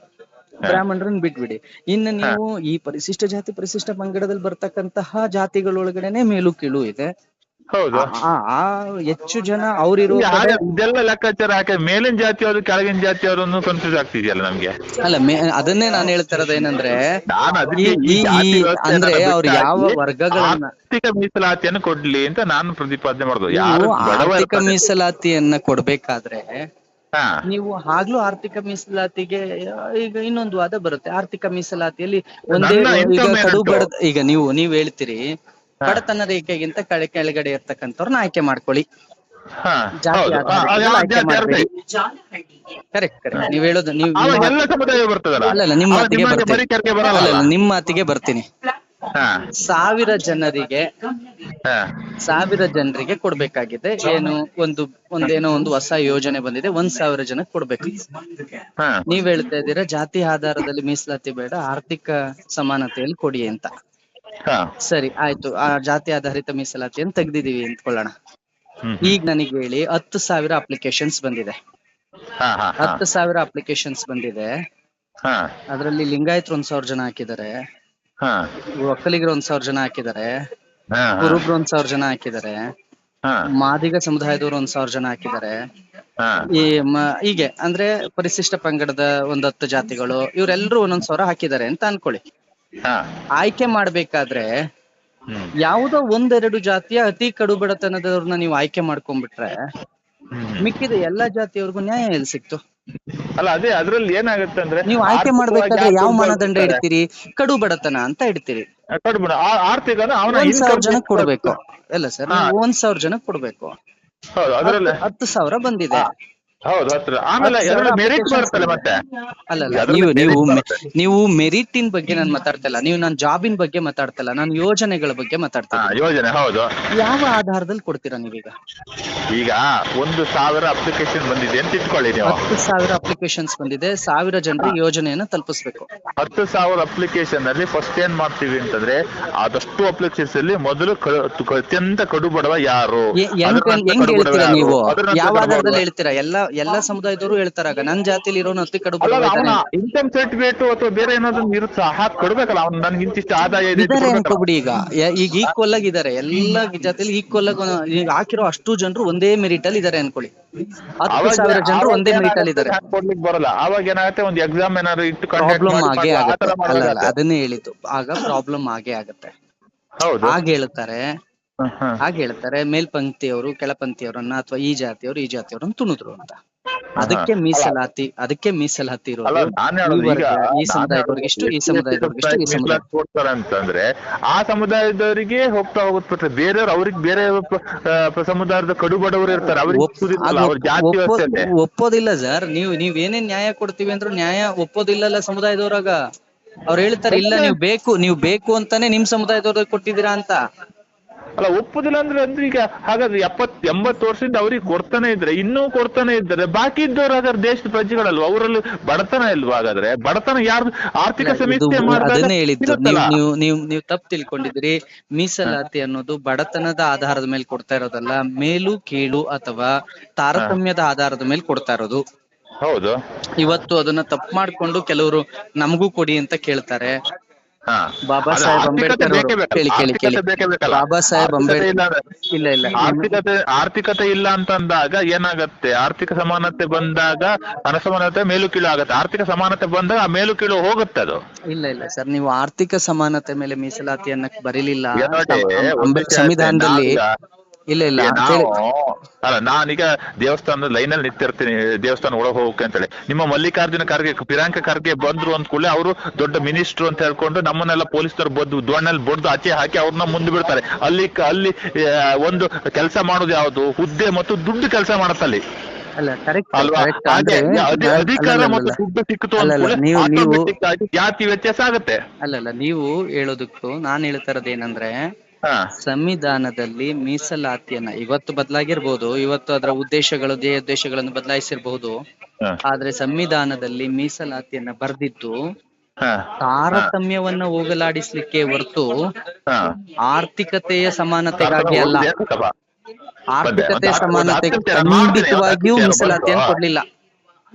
Speaker 1: ಬ್ರಾಹ್ಮಣರನ್ನ ಬಿಟ್ಬಿಡಿ, ಇನ್ನು ನೀವು ಈ ಪರಿಶಿಷ್ಟ ಜಾತಿ ಪರಿಶಿಷ್ಟ ಪಂಗಡದಲ್ಲಿ ಬರ್ತಕ್ಕಂತಹ ಜಾತಿಗಳೊಳಗಡೆನೆ ಮೇಲು ಕೀಳು ಇದೆ.
Speaker 2: ಹೌದು.
Speaker 1: ಹೆಚ್ಚು ಜನ ಅವ್ರಿರೋ
Speaker 2: ಈಗ
Speaker 1: ಕಡೆ
Speaker 2: ಇದೆಲ್ಲ ಲೆಕ್ಕಾಚಾರ ಹಾಕಿ ಮೇಲಿನ ಜಾತಿಯವರು ಕೆಳಗಿನ ಜಾತಿಯವರು ಕನ್ಫ್ಯೂಸ್ ಆಗ್ತಿದೆಯಲ್ಲ ನಮ್ಗೆ.
Speaker 1: ಅಲ್ಲ ಅದನ್ನೇ ನಾನು ಹೇಳ್ತಾ ಇರೋದು ಏನಂದ್ರೆ
Speaker 2: ನಾನು ಅದಕ್ಕೆ
Speaker 1: ಈ
Speaker 2: ಈ ಜಾತಿ ವ್ಯವಸ್ಥೆ
Speaker 1: ಅಂದ್ರೆ ಅವ್ರು ಯಾವ ವರ್ಗಗಳನ್ನ
Speaker 2: ಆರ್ಥಿಕ ಮೀಸಲಾತಿಯನ್ನು ಕೊಡ್ಲಿ ಅಂತ ನಾನು ಪ್ರತಿಪಾದನೆ ಮಾಡೋದು.
Speaker 1: ನೀವು
Speaker 2: ಯಾರು ಬಡವ
Speaker 1: ಆರ್ಥಿಕ
Speaker 2: ಇರ್ತಾನೆ.
Speaker 1: ಮೀಸಲಾತಿಯನ್ನ ಕೊಡ್ಬೇಕಾದ್ರೆ
Speaker 2: ಹಾ
Speaker 1: ನೀವು ಆಗ್ಲೂ ಆರ್ಥಿಕ ಮೀಸಲಾತಿಗೆ ಈಗ ಇನ್ನೊಂದು ವಾದ ಬರುತ್ತೆ. ಆರ್ಥಿಕ ಮೀಸಲಾತಿಯಲ್ಲಿ ಒಂದೇ
Speaker 2: ನನ್ನ
Speaker 1: ಈಗ
Speaker 2: income
Speaker 1: ಕಡು
Speaker 2: ಏನುಂಟು?
Speaker 1: ಬಡ ಈಗ ನೀವ್ ಹೇಳ್ತೀರಿ ಬಡತನ ರೇಖೆಗಿಂತ ಕೆಳಗಡೆ ಇರ್ತಕ್ಕಂಥವ್ರನ್ನ ಆಯ್ಕೆ ಮಾಡ್ಕೊಳ್ಳಿ,
Speaker 2: ಹಾ
Speaker 1: ಜಾತಿ
Speaker 2: ಹೌದು.
Speaker 1: ಆಧಾರಿತ ಮೇಲೆ ಆಯ್ಕೆ ಮಾಡ್ಬೇಡಿ. ಕರೆಕ್ಟ್ ನೀವ್ ಹೇಳೋದು
Speaker 2: ಅವಾಗ ಎಲ್ಲ ಸಮುದಾಯ ಬರ್ತದಲ್ಲ.
Speaker 1: ಅಲ್ಲ ನಿಮ್ಮ
Speaker 2: ಅವಾಗ
Speaker 1: ಮಾತಿಗೆ
Speaker 2: ನಿಮಗೆ
Speaker 1: ಬರ್ತೀನಿ.
Speaker 2: ಬರೀ ಕೆಳಗೆ ಬರಲ್ಲ.
Speaker 1: ಅಲ್ಲ ನಿಮ್ಮ ಮಾತಿಗೆ ಬರ್ತೀನಿ.
Speaker 2: ಹಾ
Speaker 1: 1000 ಜನರಿಗೆ
Speaker 2: ಹಾ
Speaker 1: 1000 ಜನರಿಗೆ ಕೊಡ್ಬೇಕಾಗಿದೆ. ಏನು ಒಂದೇನೋ ಒಂದು ಹೊಸ ಯೋಜನೆ ಬಂದಿದೆ, 1000 ಜನಕ್ಕೆ ಕೊಡ್ಬೇಕು.
Speaker 2: ಹಾ
Speaker 1: ನೀವ್ ಹೇಳ್ತಾ ಇದ್ದೀರಾ ಜಾತಿ ಆಧಾರದಲ್ಲಿ ಮೀಸಲಾತಿ ಬೇಡ, ಆರ್ಥಿಕ ಸಮಾನತೆಯಲ್ಲಿ ಕೊಡಿ ಅಂತ.
Speaker 2: ಹಾ
Speaker 1: ಸರಿ ಆಯ್ತು, ಆ ಜಾತಿ ಆಧಾರಿತ ಮೀಸಲಾತಿಯನ್ನು ತೆಗ್ದಿದೀವಿ ಅಂದ್ಕೊಳ್ಳೋಣ.
Speaker 2: ಹ್ಮ್
Speaker 1: ಈಗ ನನಗೆ ಹೇಳಿ 10,000 ಅಪ್ಲಿಕೇಶನ್ಸ್ ಬಂದಿದೆ.
Speaker 2: ಹಾ ಹಾ ಹಾ
Speaker 1: 10,000 ಅಪ್ಲಿಕೇಶನ್ಸ್ ಬಂದಿದೆ.
Speaker 2: ಹಾ
Speaker 1: ಅದ್ರಲ್ಲಿ ಲಿಂಗಾಯತರು 1,000 ಜನ ಹಾಕಿದ್ದಾರೆ,
Speaker 2: ಹಾ
Speaker 1: ಒಕ್ಕಲಿಗರು 1,000 ಜನ ಹಾಕಿದ್ದಾರೆ,
Speaker 2: ಹಾ
Speaker 1: ಕುರುಬ್ರು 1,000 ಜನ ಹಾಕಿದ್ದಾರೆ,
Speaker 2: ಹಾ
Speaker 1: ಮಾದಿಗ ಸಮುದಾಯದವರು 1,000 ಜನ ಹಾಕಿದ್ದಾರೆ.
Speaker 2: ಹಾ
Speaker 1: ಹೀಗೆ ಅಂದ್ರೆ ಪರಿಶಿಷ್ಟ ಪಂಗಡದ 10 ಜಾತಿಗಳು ಇವರೆಲ್ಲರೂ 1,000 ಹಾಕಿದ್ದಾರೆ ಅಂತ ಅನ್ಕೊಳ್ಳಿ.
Speaker 2: ಹಾ
Speaker 1: ಆಯ್ಕೆ ಮಾಡ್ಬೇಕಾದ್ರೆ
Speaker 2: ಹ್ಮ್
Speaker 1: ಯಾವುದೋ 1-2 ಜಾತಿಯ ಅತಿ ಕಡು ಬಡತನದವ್ರನ್ನ ನೀವು ಆಯ್ಕೆ ಮಾಡ್ಕೊಂಡ್ಬಿಟ್ರೆ ಮಿಕ್ಕಿದ ಎಲ್ಲಾ ಜಾತಿಯವ್ರಿಗೂ ನ್ಯಾಯ ಎಲ್ಲಿ ಸಿಕ್ತು?
Speaker 2: ಅಲ್ಲ ಅದೇ ಅದ್ರಲ್ಲಿ ಏನಾಗುತ್ತೆ ಅಂದ್ರೆ
Speaker 1: ನೀವು ಆಯ್ಕೆ ಮಾಡ್ಬೇಕಾದ್ರೆ ಯಾವ ಮಾನದಂಡ
Speaker 2: ಇಡ್ತಾರೆ?
Speaker 1: ಇಡ್ತೀರಿ? ಕಡು ಬಡತನ ಅಂತ ಇಡ್ತೀರಿ.
Speaker 2: ಕಡಿಮೆ ಆರ್ಥಿಕ ಅಂದ್ರೆ ಅವನ
Speaker 1: 1,000 ಜನಕ್ಕೆ ಕೊಡ್ಬೇಕು. ಎಲ್ಲ ಸರ್, 1,000 ಜನಕ್ಕೆ ಕೊಡ್ಬೇಕು.
Speaker 2: ಹೌದು ಅದ್ರಲ್ಲಿ
Speaker 1: 10,000 ಬಂದಿದೆ.
Speaker 2: ಹೌದು ಹತ್ರ. ಆಮೇಲೆ ಎರಡು ಮೆರಿಟ್ ಬರುತ್ತಲ್ಲ ಮತ್ತೆ.
Speaker 1: ಅಲ್ಲಲ್ಲ ನೀವು ಮೆರಿಟಿನ್ ಬಗ್ಗೆ ನಾನು ಮಾತಾಡ್ತಲ್ಲ, ನೀವು ನಾನು ಜಾಬಿನ ಬಗ್ಗೆ ಮಾತಾಡ್ತಲ್ಲ, ನಾನು ಯೋಜನೆಗಳ ಬಗ್ಗೆ ಮಾತಾಡ್ತೀನಿ.
Speaker 2: ಯೋಜನೆ ಹೌದು.
Speaker 1: ಯಾವ ಆಧಾರದಲ್ಲಿ ಕೊಡ್ತೀರಾ ನೀವೀಗ?
Speaker 2: ಈಗ 1,000 ಅಪ್ಲಿಕೇಶನ್ ಬಂದಿದೆ ಅಂತ ಇಟ್ಕೊಳ್ಳಿ ನೀವು.
Speaker 1: 10,000 ಅಪ್ಲಿಕೇಶನ್ಸ್ ಬಂದಿದೆ, 1000 ಜನರಿಗೆ ಯೋಜನೆಯನ್ನ ತಲುಪಿಸ್ಬೇಕು.
Speaker 2: 10,000 ಅಪ್ಲಿಕೇಶನ್ ಅಲ್ಲಿ ಫಸ್ಟ್ ಏನ್ ಮಾಡ್ತೀವಿ ಅಂತಂದ್ರೆ ಅದಷ್ಟು ಅಪ್ಲಿಕೇಶನ್ಸ್ ಅಲ್ಲಿ ಮೊದಲು ಅತ್ಯಂತ ಕಡು ಬಡವ ಯಾರು
Speaker 1: ಹೆಂಗ್ ಹೇಳ್ತೀರಾ ನೀವು? ಯಾವ ಆಧಾರದಲ್ಲಿ ಹೇಳ್ತೀರಾ? ಎಲ್ಲಾ ಸಮುದಾಯದವರು ಹೇಳ್ತಾರಾಗ ನನ್ ಜಾತಿಲಿ ಇರೋನು ಅತಿ ಕಡು ಬಡವ ಇದ್ದಾನೆ.
Speaker 2: ಇನ್ಕಮ್ ಸರ್ಟಿಫಿಕೇಟ್ ಅಥವಾ ಬೇರೆ ಏನಾದ್ರು ಇರುತ್ತೆ ಹಾಕಿ ಕೊಡ್ಬೇಕಲ್ಲ. ಅವ್ನು ನನ್ಗೆ ಇಂತಿಷ್ಟು ಆದಾಯ ಇದೆ
Speaker 1: ಇದಾರೆ ಅನ್ಕೋಬಿಡಿ. ಈಗ ಈಕ್ವಲ್ ಆಗಿ ಇದಾರೆ, ಎಲ್ಲಾ ಜಾತಿಯಲ್ಲಿ ಈಕ್ವಲ್ ಆಗಿ ಈಗ ಹಾಕಿರೋ ಅಷ್ಟು ಜನರು ಒಂದೇ ಮೆರಿಟ್ ಅಲ್ಲಿ ಇದಾರೆ ಅನ್ಕೊಳ್ಳಿ. 10,000 ಜನರು ಒಂದೇ ಮೆರಿಟ್ ಅಲ್ಲಿ ಇದಾರೆ.
Speaker 2: ಕೊಡ್ಲಿಕ್ಕೆ ಬರಲ್ಲ. ಅವಾಗ ಏನಾಗುತ್ತೆ, ಒಂದು ಎಕ್ಸಾಮ್ ಏನಾದ್ರು ಇಟ್ಟು
Speaker 1: ಪ್ರಾಬ್ಲಮ್ ಆಗೇ ಆಗುತ್ತೆ. ಅಲ್ಲ ಅದನ್ನೇ ಹೇಳಿದ್ದು, ಆಗ ಪ್ರಾಬ್ಲಮ್ ಆಗೇ ಆಗುತ್ತೆ.
Speaker 2: ಹೌದು
Speaker 1: ಹಾಗೆ ಹೇಳ್ತಾರೆ ಮೇಲ್ಪಂಕ್ತಿಯವರು ಕೆಳಪಂಕ್ತಿಯವರನ್ನ ಅಥವಾ ಈ ಜಾತಿಯವ್ರನ್ನ ತುಣಿದ್ರು ಅಂತ. ಅದಕ್ಕೆ ಮೀಸಲಾತಿ ಇರೋದು. ಈ ಸಮುದಾಯದವ್ರಿಗೆ ಇಷ್ಟು, ಈ ಸಮುದಾಯದವ್ರಿಗೆ ಇಷ್ಟು, ಈ ಸಮುದಾಯ
Speaker 2: ಕೊಡ್ತಾರೆ ಅಂತಂದ್ರೆ ಆ ಸಮುದಾಯದವರಿಗೆ ಹೋಗುತ್ತೆ. ಬೇರೆಯವ್ರು ಅವ್ರಿಗೆ ಬೇರೆ ಸಮುದಾಯದ ಕಡು ಬಡವರು ಇರ್ತಾರೆ, ಅವ್ರಿಗೆ
Speaker 1: ಒಪ್ಪೋದಿಲ್ಲ ಸರ್. ನೀವ್ ಏನೇನ್ ನ್ಯಾಯ ಕೊಡ್ತೀವಿ ಅಂದ್ರೂ ನ್ಯಾಯ ಒಪ್ಪೋದಿಲ್ಲಲ್ಲ ಸಮುದಾಯದವ್ರಾಗ. ಅವ್ರು ಹೇಳ್ತಾರೆ ಇಲ್ಲ ನೀವು ಬೇಕು ಅಂತಾನೆ ನಿಮ್ ಸಮುದಾಯದವ್ರಿಗೆ ಕೊಟ್ಟಿದ್ದೀರಾ ಅಂತ.
Speaker 2: ಅಲ್ಲ ಒಪ್ಪುದಿಲ್ಲ ಅಂದ್ರೆ ಈಗ ಹಾಗಾದ್ರೆ 70-80 ವರ್ಷದಿಂದ ಅವ್ರಿಗೆ ಕೊಡ್ತಾನೆ ಇದ್ರೆ ಬಾಕಿ ಇದ್ದವ್ರು ಹಾಗಾದ್ರೆ ದೇಶದ ಪ್ರಜೆಗಳಲ್ವ, ಅವರಲ್ಲಿ ಬಡತನ ಇಲ್ವಾ? ಹಾಗಾದ್ರೆ ಬಡತನ ಯಾರು ಆರ್ಥಿಕ ಸಮೀಕ್ಷೆ
Speaker 1: ಅದನ್ನೇ ಹೇಳಿದ್ದು. ನೀವು ತಪ್ಪು ತಿಳ್ಕೊಂಡಿದ್ದೀರಿ. ಮೀಸಲಾತಿ ಅನ್ನೋದು ಬಡತನದ ಆಧಾರದ ಮೇಲೆ ಕೊಡ್ತಾ ಇರೋದಲ್ಲ, ಮೇಲು ಕೀಳು ಅಥವಾ ತಾರತಮ್ಯದ ಆಧಾರದ ಮೇಲೆ ಕೊಡ್ತಾ ಇರೋದು.
Speaker 2: ಹೌದು.
Speaker 1: ಇವತ್ತು ಅದನ್ನ ತಪ್ಪು ಮಾಡ್ಕೊಂಡು ಕೆಲವರು ನಮಗೂ ಕೊಡಿ ಅಂತ ಕೇಳ್ತಾರೆ. ಬಾಬಾ ಸಾಹೇಬ್ ಅಂಬೇಡ್ಕರ್ ಬಾಬಾ ಸಾಹೇಬ್ ಅಂಬೇಡ್ಕರ್ ಇಲ್ಲ
Speaker 2: ಆರ್ಥಿಕತೆ ಇಲ್ಲ ಅಂತಂದಾಗ ಏನಾಗತ್ತೆ, ಆರ್ಥಿಕ ಸಮಾನತೆ ಬಂದಾಗ ಅನಸಮಾನತೆ ಮೇಲು ಕೀಳು ಆಗತ್ತೆ, ಆರ್ಥಿಕ ಸಮಾನತೆ ಬಂದಾಗ ಆ ಮೇಲು ಕೀಳು ಹೋಗುತ್ತೆ. ಅದು
Speaker 1: ಇಲ್ಲ ಸರ್, ನೀವು ಆರ್ಥಿಕ ಸಮಾನತೆ ಮೇಲೆ ಮೀಸಲಾತಿಯನ್ನ ಬರೀಲಿಲ್ಲ ಸಂವಿಧಾನದಲ್ಲಿ. ಇಲ್ಲ
Speaker 2: ಅಲ್ಲ ನಾನೀಗ ದೇವಸ್ಥಾನದ ಲೈನಲ್ಲಿ ನಿಂತಿರ್ತೀನಿ, ದೇವಸ್ಥಾನ ಒಳಗೆ ಹೋಗಕ್ಕೆ ಅಂತೇಳಿ. ನಿಮ್ಮ ಮಲ್ಲಿಕಾರ್ಜುನ ಖರ್ಗೆ ಪ್ರಿಯಾಂಕ ಖರ್ಗೆ ಬಂದ್ರು ಅಂದ ಕೂಡಲೇ ಅವರು ದೊಡ್ಡ ಮಿನಿಸ್ಟ್ರು ಅಂತ ಹೇಳ್ಕೊಂಡು ನಮ್ಮನ್ನೆಲ್ಲ ಪೊಲೀಸರು ದ್ವಾಣಲ್ಲಿ ಬಡ್ದು ಆಚೆ ಹಾಕಿ ಅವ್ರನ್ನ ಮುಂದೆ ಬಿಡ್ತಾರೆ. ಅಲ್ಲಿ ಒಂದು ಕೆಲಸ ಮಾಡೋದು ಯಾವುದು? ಹುದ್ದೆ ಮತ್ತು ದುಡ್ಡು ಕೆಲಸ ಮಾಡತ್ತಲ್ಲಿ ಅಲ್ವಾ? ಅಧಿಕಾರ ಮತ್ತು ದುಡ್ಡು ಸಿಕ್ಕಿತು ಅಂತ ಜಾತಿ ವ್ಯತ್ಯಾಸ ಆಗತ್ತೆ.
Speaker 1: ಅಲ್ಲಲ್ಲ ನೀವು ಹೇಳೋದಕ್ಕೂ ನಾನ್ ಹೇಳ್ತಾ ಇರೋದೇನಂದ್ರೆ, ಸಂವಿಧಾನದಲ್ಲಿ ಮೀಸಲಾತಿಯನ್ನ ಇವತ್ತು ಬದಲಾಗಿರ್ಬೋದು, ಇವತ್ತು ಅದರ ಉದ್ದೇಶಗಳನ್ನು ಬದಲಾಯಿಸಿರ್ಬಹುದು, ಆದ್ರೆ ಸಂವಿಧಾನದಲ್ಲಿ ಮೀಸಲಾತಿಯನ್ನ ಬರ್ದಿದ್ದು ತಾರತಮ್ಯವನ್ನ ಹೋಗಲಾಡಿಸ್ಲಿಕ್ಕೆ ಹೊರತು ಆರ್ಥಿಕತೆಯ ಸಮಾನತೆಗಾಗಿ ಅಲ್ಲ. ಆರ್ಥಿಕತೆ ಸಮಾನತೆ ಖಂಡಿತವಾಗಿಯೂ ಮೀಸಲಾತಿಯನ್ನು ಕೊಡ್ಲಿಲ್ಲ.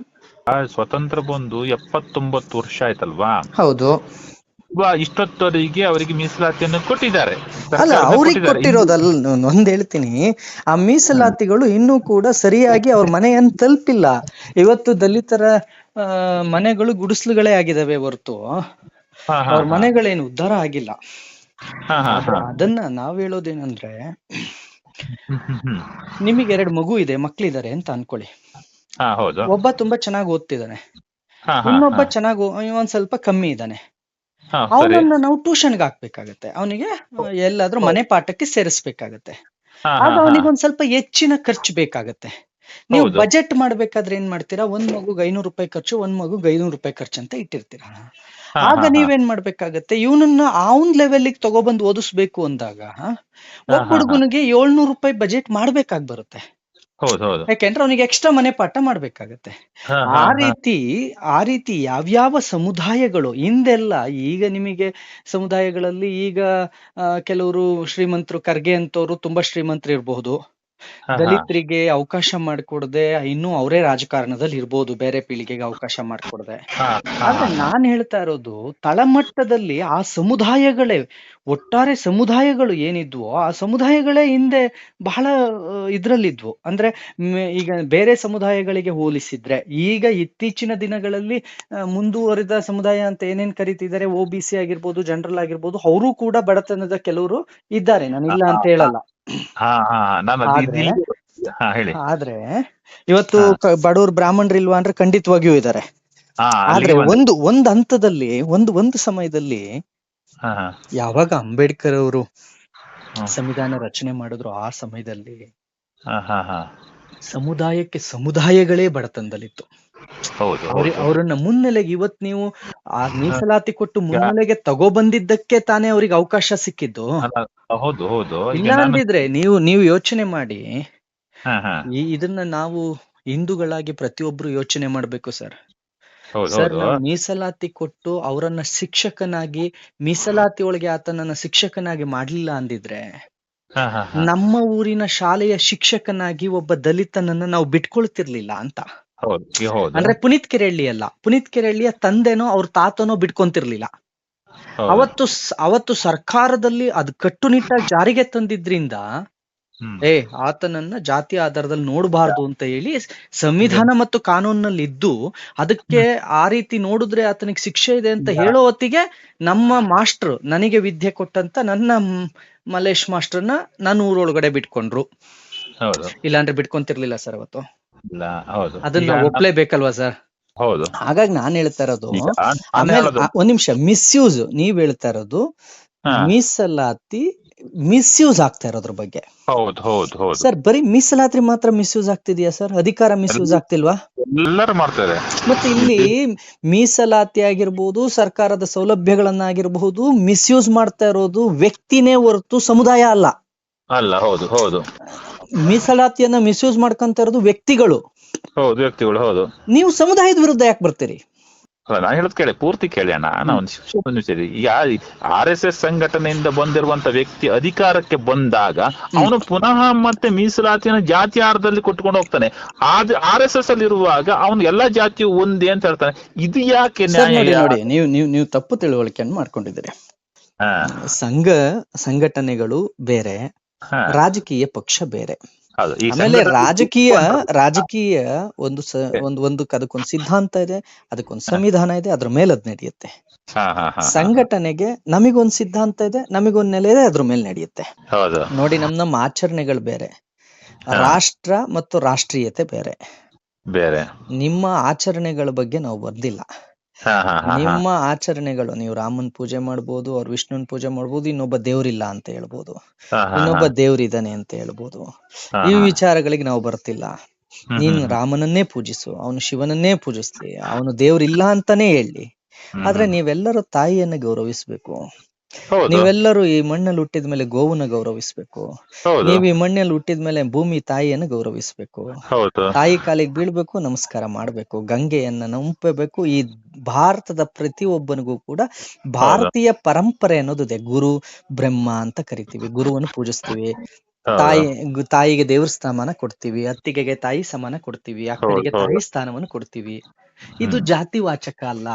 Speaker 2: ಸ್ವತಂತ್ರ ಬಂದು 79 ವರ್ಷ ಆಯ್ತಲ್ವಾ?
Speaker 1: ಹೌದು.
Speaker 2: ಇಷ್ಟೊತ್ತವರೆಗೆ ಅವರಿಗೆ ಮೀಸಲಾತಿಯನ್ನು ಕೊಟ್ಟಿದ್ದಾರೆ,
Speaker 1: ಅಲ್ಲ,
Speaker 2: ಸರ್ಕಾರದಿಂದ
Speaker 1: ಅವ್ರಿಗೆ
Speaker 2: ಕೊಟ್ಟಿದ್ದಾರೆ.
Speaker 1: ಕೊಟ್ಟಿರೋದಲ್ಲ, ಒಂದ್ ಹೇಳ್ತೀನಿ, ಆ ಮೀಸಲಾತಿಗಳು ಇನ್ನೂ ಕೂಡ ಸರಿಯಾಗಿ ಅವ್ರ ಮನೆಯನ್ನು ತಲುಪಿಲ್ಲ. ಇವತ್ತು ದಲಿತರ ಮನೆಗಳು ಗುಡಿಸ್ಲುಗಳೇ ಆಗಿದಾವೆ ಹೊರತು
Speaker 2: ಹಾ ಹಾ
Speaker 1: ಅವ್ರ
Speaker 2: ಹಾ
Speaker 1: ಮನೆಗಳೇನು ಉದ್ಧಾರ ಆಗಿಲ್ಲ.
Speaker 2: ಹಾ ಹಾ ಹಾ
Speaker 1: ಅದನ್ನ ನಾವ್ ಹೇಳೋದೇನಂದ್ರೆ,
Speaker 2: ಹ್ಮ್ ಹ್ಮ್ ಹ್ಮ್.
Speaker 1: ನಿಮಗೆ 2 ಮಗು ಇದೆ, ಮಕ್ಳಿದಾರೆ ಅಂತ ಅನ್ಕೊಳ್ಳಿ.
Speaker 2: ಹಾ ಹೌದು.
Speaker 1: ಒಬ್ಬ ತುಂಬಾ ಚೆನ್ನಾಗಿ ಓದ್ತಿದ್ದಾನೆ,
Speaker 2: ಹಾ ಹಾ
Speaker 1: ಇನ್ನೊಬ್ಬ
Speaker 2: ಹಾ
Speaker 1: ಚೆನ್ನಾಗಿ ಒಂದ್ ಸ್ವಲ್ಪ ಕಮ್ಮಿ ಇದ್ದಾನೆ.
Speaker 2: ಹಾ ಸರಿ.
Speaker 1: ಅವನನ್ನ ನಾವು ಟ್ಯೂಷನ್ಗೆ ಹಾಕ್ಬೇಕಾಗತ್ತೆ, ಅವನಿಗೆ ಎಲ್ಲಾದ್ರೂ ಮನೆ ಪಾಠಕ್ಕೆ ಸೇರಿಸ್ಬೇಕಾಗತ್ತೆ.
Speaker 2: ಹಾ
Speaker 1: ಆಗ
Speaker 2: ಹಾ ಹಾ
Speaker 1: ಅವನಿಗೆ ಒಂದ್ ಸ್ವಲ್ಪ ಹೆಚ್ಚಿನ ಖರ್ಚು ಬೇಕಾಗತ್ತೆ. ನೀವು
Speaker 2: ಹೌದು.
Speaker 1: ಬಜೆಟ್ ಮಾಡ್ಬೇಕಾದ್ರೆ ಏನ್ ಮಾಡ್ತೀರಾ, ಒಂದ್ ಮಗುಗೆ 500 ರೂಪಾಯಿ ಖರ್ಚು, ಒಂದ್ ಮಗುಗೆ 500 ರೂಪಾಯಿ ಖರ್ಚು ಅಂತ ಇಟ್ಟಿರ್ತೀರಾ.
Speaker 2: ಹಾ
Speaker 1: ಆಗ
Speaker 2: ಹಾ ಹಾ
Speaker 1: ನೀವೇನ್ ಮಾಡ್ಬೇಕಾಗತ್ತೆ, ಇವನನ್ನ ಅವನ್ ಲೆವೆಲ್ಗೆ ತಗೊಬಂದು ಓದಿಸ್ಬೇಕು ಅಂದಾಗ
Speaker 2: ಹಾ
Speaker 1: ಒಬ್ಬ
Speaker 2: ಹಾ ಹಾ
Speaker 1: ಹುಡುಗನಿಗೆ 700 ರೂಪಾಯಿ ಬಜೆಟ್ ಮಾಡ್ಬೇಕಾಗ್ ಬರುತ್ತೆ.
Speaker 2: ಹೌದು ಹೌದು.
Speaker 1: ಯಾಕೆಂದ್ರೆ ಅವನಿಗೆ ಎಕ್ಸ್ಟ್ರಾ ಮನೆ ಪಾಠ ಮಾಡ್ಬೇಕಾಗತ್ತೆ.
Speaker 2: ಹಾ ಹಾ
Speaker 1: ಆ
Speaker 2: ಹಾ
Speaker 1: ರೀತಿ ಆ ರೀತಿ ಯಾವ್ಯಾವ ಸಮುದಾಯಗಳು ಹಿಂದೆಲ್ಲ, ಈಗ ನಿಮಗೆ ಸಮುದಾಯಗಳಲ್ಲಿ ಈಗ ಕೆಲವರು ಶ್ರೀಮಂತರು, ಖರ್ಗೆ ಅಂತವ್ರು ತುಂಬಾ ಶ್ರೀಮಂತರು ಇರಬಹುದು,
Speaker 2: ಹಾ ಹಾ
Speaker 1: ದಲಿತರಿಗೆ ಅವಕಾಶ ಮಾಡಿಕೊಡದೆ ಇನ್ನೂ ಅವರೇ ರಾಜಕಾರಣದಲ್ಲಿ ಇರ್ಬೋದು, ಬೇರೆ ಪೀಳಿಗೆಗೆ ಅವಕಾಶ ಮಾಡಿಕೊಡದೆ.
Speaker 2: ಹಾ ಹಾ
Speaker 1: ಆದ್ರೆ ನಾನ್ ಹೇಳ್ತಾ ಇರೋದು, ತಳಮಟ್ಟದಲ್ಲಿ ಆ ಸಮುದಾಯಗಳೇ, ಒಟ್ಟಾರೆ ಸಮುದಾಯಗಳು ಏನಿದ್ವೋ ಆ ಸಮುದಾಯಗಳೇ ಹಿಂದೆ ಬಹಳ ಇದ್ರಲ್ಲಿದ್ವು. ಅಂದ್ರೆ ಈಗ ಬೇರೆ ಸಮುದಾಯಗಳಿಗೆ ಹೋಲಿಸಿದ್ರೆ, ಈಗ ಇತ್ತೀಚಿನ ದಿನಗಳಲ್ಲಿ ಮುಂದುವರಿದ ಸಮುದಾಯ ಅಂತ ಏನೇನ್ ಕರಿತಿದ್ದಾರೆ, OBC ಆಗಿರ್ಬೋದು, ಜನರಲ್ ಆಗಿರ್ಬೋದು, ಅವರು ಕೂಡ ಬಡತನದ ಕೆಲವರು ಇದ್ದಾರೆ, ನಾನು ಇಲ್ಲ ಅಂತ ಹೇಳಲ್ಲ.
Speaker 2: ಹಾ ಹಾ ನಾನು
Speaker 1: ಆದ್ರೆ
Speaker 2: ಹಾ ಹೇಳಿ.
Speaker 1: ಆದ್ರೆ ಇವತ್ತು
Speaker 2: ಹಾ
Speaker 1: ಬಡವರು ಬ್ರಾಹ್ಮಣರು ಇಲ್ವಾ ಅಂದ್ರೆ ಖಂಡಿತವಾಗಿಯೂ ಇದ್ದಾರೆ.
Speaker 2: ಹಾ
Speaker 1: ಆದ್ರೆ
Speaker 2: ಅಲ್ಲಿಗೆ ಬಂದೆ.
Speaker 1: ಒಂದು ಹಂತದಲ್ಲಿ, ಒಂದು ಸಮಯದಲ್ಲಿ,
Speaker 2: ಹಾ ಹಾ
Speaker 1: ಯಾವಾಗ ಅಂಬೇಡ್ಕರ್ ಅವರು
Speaker 2: ಹ್ಮ್.
Speaker 1: ಸಂವಿಧಾನ ರಚನೆ ಮಾಡಿದ್ರು, ಆ ಸಮಯದಲ್ಲಿ
Speaker 2: ಹಾ ಹಾ ಹಾ
Speaker 1: ಸಮುದಾಯಕ್ಕೆ ಸಮುದಾಯಗಳೇ ಬಡತನದಲ್ಲಿತ್ತು.
Speaker 2: ಹೌದು ಹೌದು.
Speaker 1: ಅವರನ್ನ ಮುನ್ನೆಲೆಗೆ, ಇವತ್ ನೀವು ಆ
Speaker 2: ಹಾ.
Speaker 1: ಮೀಸಲಾತಿ ಕೊಟ್ಟು
Speaker 2: ಈಗ
Speaker 1: ಮುನ್ನೆಲೆಗೆ ತಗೋಬಂದಿದ್ದಕ್ಕೆ ತಾನೇ ಅವ್ರಿಗೆ ಅವಕಾಶ ಸಿಕ್ಕಿದ್ದು.
Speaker 2: ಅಲ್ಲ, ಹೌದು ಹೌದು. ಈಗ
Speaker 1: ಇಲ್ಲ
Speaker 2: ನಾನು
Speaker 1: ಅಂದಿದ್ರೆ ನೀವು ಯೋಚನೆ ಮಾಡಿ,
Speaker 2: ಹಾ ಹಾ
Speaker 1: ಇದನ್ನ ನಾವು ಹಿಂದೂಗಳಾಗಿ ಪ್ರತಿಯೊಬ್ರು ಯೋಚನೆ ಮಾಡ್ಬೇಕು ಸರ್.
Speaker 2: ಹೌದು
Speaker 1: ಸರ್,
Speaker 2: ಹೌದು.
Speaker 1: ನಾವು ಮೀಸಲಾತಿ ಕೊಟ್ಟು ಅವರನ್ನ ಶಿಕ್ಷಕನಾಗಿ, ಮೀಸಲಾತಿ ಒಳಗೆ ಆತನನ್ನ ಶಿಕ್ಷಕನಾಗಿ ಮಾಡ್ಲಿಲ್ಲ ಅಂದಿದ್ರೆ,
Speaker 2: ಹಾ ಹಾ ಹಾ
Speaker 1: ನಮ್ಮ ಊರಿನ ಶಾಲೆಯ ಶಿಕ್ಷಕನಾಗಿ ಒಬ್ಬ ದಲಿತನನ್ನ ನಾವು ಬಿಟ್ಕೊಳ್ತಿರ್ಲಿಲ್ಲ ಅಂತ.
Speaker 2: ಹೌದು ಈಗ ಹೌದು
Speaker 1: ಅಂದ್ರೆ ಪುನೀತ್ ಕೆರೆಹಳ್ಳಿ ಅಲ್ಲ, ಪುನೀತ್ ಕೆರೆಹಳ್ಳಿಯ ತಂದೆನೋ ಅವ್ರ ತಾತನೋ ಬಿಟ್ಕೊಂತಿರ್ಲಿಲ್ಲ.
Speaker 2: ಹೌದು.
Speaker 1: ಅವತ್ತು ಸರ್ಕಾರದಲ್ಲಿ ಅದು ಕಟ್ಟುನಿಟ್ಟಾಗಿ ಜಾರಿಗೆ ತಂದಿದ್ರಿಂದ,
Speaker 2: ಹ್ಮ್.
Speaker 1: ಆತನನ್ನ ಜಾತಿ ಆಧಾರದಲ್ಲಿ ನೋಡಬಾರ್ದು ಅಂತ ಹೇಳಿ ಸಂವಿಧಾನ ಮತ್ತು ಕಾನೂನಲ್ಲಿ ಇದ್ದು, ಅದಕ್ಕೆ ಆ ರೀತಿ ನೋಡಿದ್ರೆ ಆತನಿಗೆ ಶಿಕ್ಷೆ ಇದೆ ಅಂತ ಹೇಳೋ ಹೊತ್ತಿಗೆ, ನಮ್ಮ ಮಾಸ್ಟರ್, ನನಗೆ ವಿದ್ಯೆ ಕೊಟ್ಟಂತ ನನ್ನ ಮಲೇಶ್ ಮಾಸ್ಟರ್ನ ನನ್ನ ಊರೊಳಗಡೆ ಬಿಟ್ಕೊಂಡ್ರು.
Speaker 2: ಹೌದು.
Speaker 1: ಇಲ್ಲಾಂದ್ರೆ ಬಿಟ್ಕೊಂತಿರ್ಲಿಲ್ಲ ಸರ್ ಅವತ್ತು.
Speaker 2: ಇಲ್ಲ ಹೌದು.
Speaker 1: ಅದನ್ನ
Speaker 2: ಈಗ
Speaker 1: ಒಪ್ಲೇಬೇಕಲ್ವಾ ಸರ್?
Speaker 2: ಹೌದು.
Speaker 1: ಹಾಗಾಗಿ ನಾನ್ ಹೇಳ್ತಾ ಇರೋದು,
Speaker 2: ಈಗ ನಾನು
Speaker 1: ಆಮೇಲೆ
Speaker 2: ಹೇಳೋದು
Speaker 1: ಒಂದ್ ನಿಮಿಷ, ಮಿಸ್ಯೂಸ್ ನೀವ್ ಹೇಳ್ತಾ ಇರೋದು,
Speaker 2: ಹಾ
Speaker 1: ಮೀಸಲಾತಿ ಮಿಸ್ಯೂಸ್ ಆಗ್ತಾ ಇರೋದ್ರ ಬಗ್ಗೆ.
Speaker 2: ಹೌದು ಹೌದು ಹೌದು.
Speaker 1: ಸರ್, ಬರೀ ಮೀಸಲಾತಿ ಮಾತ್ರ ಮಿಸ್ಯೂಸ್ ಆಗ್ತಿದ್ಯಾ ಸರ್? ಅಧಿಕಾರ ಮಿಸ್ಯೂಸ್ ಆಗ್ತಿಲ್ವಾ?
Speaker 2: ಎಲ್ಲರೂ ಮಾಡ್ತಾರೆ.
Speaker 1: ಮತ್ತೆ ಇಲ್ಲಿ ಮೀಸಲಾತಿ ಆಗಿರ್ಬೋದು, ಸರ್ಕಾರದ ಸೌಲಭ್ಯಗಳನ್ನಾಗಿರ್ಬಹುದು, ಮಿಸ್ಯೂಸ್ ಮಾಡ್ತಾ ಇರೋದು ವ್ಯಕ್ತಿನೇ ಹೊರತು ಸಮುದಾಯ ಅಲ್ಲ.
Speaker 2: ಅಲ್ಲ, ಹೌದು ಹೌದು.
Speaker 1: ಮೀಸಲಾತಿಯನ್ನ ಮಿಸ್ಯೂಸ್ ಮಾಡ್ಕೊಂತ ಇರೋದು ವ್ಯಕ್ತಿಗಳು.
Speaker 2: ಹೌದು, ವ್ಯಕ್ತಿಗಳು. ಹೌದು.
Speaker 1: ನೀವು ಸಮುದಾಯದ ವಿರುದ್ಧ ಯಾಕೆ ಬರ್ತೀರಿ?
Speaker 2: ಅಲ್ಲ, ನಾನು ಹೇಳೋದ್ ಕೇಳಿ, ಪೂರ್ತಿ ಕೇಳಿ ಅಣ್ಣ. ಈಗ RSS ಸಂಘಟನೆಯಿಂದ ಬಂದಿರುವಂತ ವ್ಯಕ್ತಿ ಅಧಿಕಾರಕ್ಕೆ ಬಂದಾಗ ಅವನು ಪುನಃ ಮತ್ತೆ ಮೀಸಲಾತಿಯನ್ನು ಜಾತಿ ಆಧಾರದಲ್ಲಿ ಕೊಟ್ಕೊಂಡು ಹೋಗ್ತಾನೆ. RSS ಅಲ್ಲಿ ಇರುವಾಗ ಅವನು ಎಲ್ಲಾ ಜಾತಿಯು ಒಂದೇ ಅಂತ ಹೇಳ್ತಾನೆ. ಇದು ಯಾಕೆ ನ್ಯಾಯ?
Speaker 1: ನೋಡಿ, ನೀವು ತಪ್ಪು ತಿಳುವಳಿಕೆಯನ್ನು ಮಾಡ್ಕೊಂಡಿದ್ದೀರಿ.
Speaker 2: ಹಾ
Speaker 1: ಸಂಘಟನೆಗಳು ಬೇರೆ,
Speaker 2: ಹಾ
Speaker 1: ರಾಜಕೀಯ ಪಕ್ಷ ಬೇರೆ.
Speaker 2: ಹೌದು. ಈ
Speaker 1: ಆಮೇಲೆ ರಾಜಕೀಯ ಒಂದು ಅದಕ್ಕೊಂದು ಸಿದ್ಧಾಂತ ಇದೆ, ಅದಕ್ಕೊಂದು ಸಂವಿಧಾನ ಇದೆ, ಅದ್ರ ಮೇಲೆ ಅದ್ ನಡೆಯುತ್ತೆ. ಸಂಘಟನೆಗೆ ನಮಿಗೊಂದು ಸಿದ್ಧಾಂತ ಇದೆ, ನಮಿಗೊಂದು ನೆಲೆ ಇದೆ, ಅದ್ರ ಮೇಲೆ ನಡೆಯುತ್ತೆ.
Speaker 2: ಹೌದು.
Speaker 1: ನೋಡಿ, ನಮ್ಮ ಆಚರಣೆಗಳು ಬೇರೆ, ರಾಷ್ಟ್ರ ಮತ್ತು ರಾಷ್ಟ್ರೀಯತೆ ಬೇರೆ. ನಿಮ್ಮ ಆಚರಣೆಗಳ ಬಗ್ಗೆ ನಾವು ಬರ್ದಿಲ್ಲ. ನಿಮ್ಮ ಆಚರಣೆಗಳು, ನೀವು ರಾಮನ್ ಪೂಜೆ ಮಾಡ್ಬೋದು, ಅವ್ರು ವಿಷ್ಣುನ್ ಪೂಜೆ ಮಾಡ್ಬೋದು, ಇನ್ನೊಬ್ಬ ದೇವ್ರಿಲ್ಲ ಅಂತ ಹೇಳ್ಬೋದು, ಇನ್ನೊಬ್ಬ ದೇವ್ರಿದ್ದಾನೆ ಅಂತ ಹೇಳ್ಬೋದು. ಈ ವಿಚಾರಗಳಿಗೆ ನಾವು ಬರ್ತಿಲ್ಲ. ನೀನ್ ರಾಮನನ್ನೇ ಪೂಜಿಸು, ಅವನು ಶಿವನನ್ನೇ ಪೂಜಿಸ್ಲಿ, ಅವನು ದೇವ್ರಿಲ್ಲ ಅಂತಾನೆ ಹೇಳಿ. ಆದ್ರೆ ನೀವೆಲ್ಲರೂ ತಾಯಿಯನ್ನ ಗೌರವಿಸ್ಬೇಕು. ನೀವೆಲ್ಲರೂ ಈ ಮಣ್ಣಲ್ಲಿ ಹುಟ್ಟಿದ ಮೇಲೆ ಗೋವನ್ನ ಗೌರವಿಸ್ಬೇಕು. ನೀವ್ ಈ ಮಣ್ಣಲ್ಲಿ ಹುಟ್ಟಿದ ಮೇಲೆ ಭೂಮಿ ತಾಯಿಯನ್ನ ಗೌರವಿಸ್ಬೇಕು. ತಾಯಿ ಕಾಲಿಗೆ ಬೀಳ್ಬೇಕು, ನಮಸ್ಕಾರ ಮಾಡ್ಬೇಕು, ಗಂಗೆಯನ್ನ ನಂಬಬೇಕು. ಈ ಭಾರತದ ಪ್ರತಿಯೊಬ್ಬನಿಗೂ ಕೂಡ ಭಾರತೀಯ ಪರಂಪರೆ ಅನ್ನೋದಿದೆ. ಗುರು ಬ್ರಹ್ಮ ಅಂತ ಕರಿತೀವಿ, ಗುರುವನ್ನು ಪೂಜಿಸ್ತೀವಿ. ತಾಯಿಗೆ ದೇವ್ರ ಸ್ಥಾನ ಕೊಡ್ತೀವಿ, ಅತ್ತಿಗೆಗೆ ತಾಯಿ ಸಮಾನ ಕೊಡ್ತೀವಿ, ಅಕ್ಕನಿಗೆ ತಾಯಿ ಸ್ಥಾನವನ್ನು ಕೊಡ್ತೀವಿ. ಇದು ಜಾತಿ ವಾಚಕ ಅಲ್ಲ.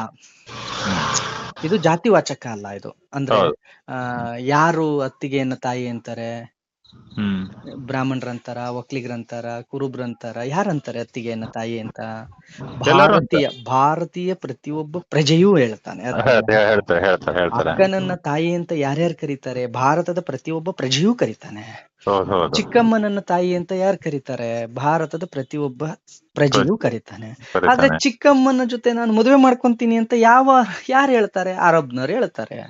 Speaker 1: ಇದು ಜಾತಿವಾಚಕ ಅಲ್ಲ ಇದು. ಅಂದ್ರೆ
Speaker 2: ಹೌದು.
Speaker 1: ಯಾರು ಅತ್ತಿಗೆಯನ್ನ ತಾಯಿ ಅಂತಾರೆ?
Speaker 2: ಹ್ಮ್
Speaker 1: ಬ್ರಾಹ್ಮಣರಂತಾರ, ಒಕ್ಲಿಗರಂತಾರ, ಕುರುಬ್ರಂತಾರ, ಯಾರಂತಾರೆ ಅತ್ತಿಗೆಯನ್ನ ತಾಯಿ ಅಂತ?
Speaker 2: ಎಲ್ಲರೂ ಅಂತ
Speaker 1: ಭಾರತೀಯ ಪ್ರತಿಯೊಬ್ಬ ಪ್ರಜೆಯೂ ಹೇಳ್ತಾನೆ ಅತ್ತಿಗೆ.
Speaker 2: ಹೇಳ್ತಾರೆ.
Speaker 1: ಅಕ್ಕನನ್ನ ತಾಯಿ ಅಂತ ಯಾರ್ಯಾರು ಕರೀತಾರೆ? ಭಾರತದ ಪ್ರತಿಯೊಬ್ಬ ಪ್ರಜೆಯೂ ಕರೀತಾನೆ.
Speaker 2: ಹೌದು.
Speaker 1: ಚಿಕ್ಕಮ್ಮನನ್ನ ತಾಯಿ ಅಂತ ಯಾರು ಕರೀತಾರೆ? ಭಾರತದ ಪ್ರತಿಯೊಬ್ಬ ಪ್ರಜೆಯೂ ಕರೀತಾನೆ. ಆದ್ರೆ ಚಿಕ್ಕಮ್ಮನ ಜೊತೆ ನಾನು ಮದುವೆ ಮಾಡ್ಕೊಂತೀನಿ ಅಂತ ಯಾರು ಹೇಳ್ತಾರೆ? ಅರಬ್ನವ್ರು ಹೇಳ್ತಾರೆ.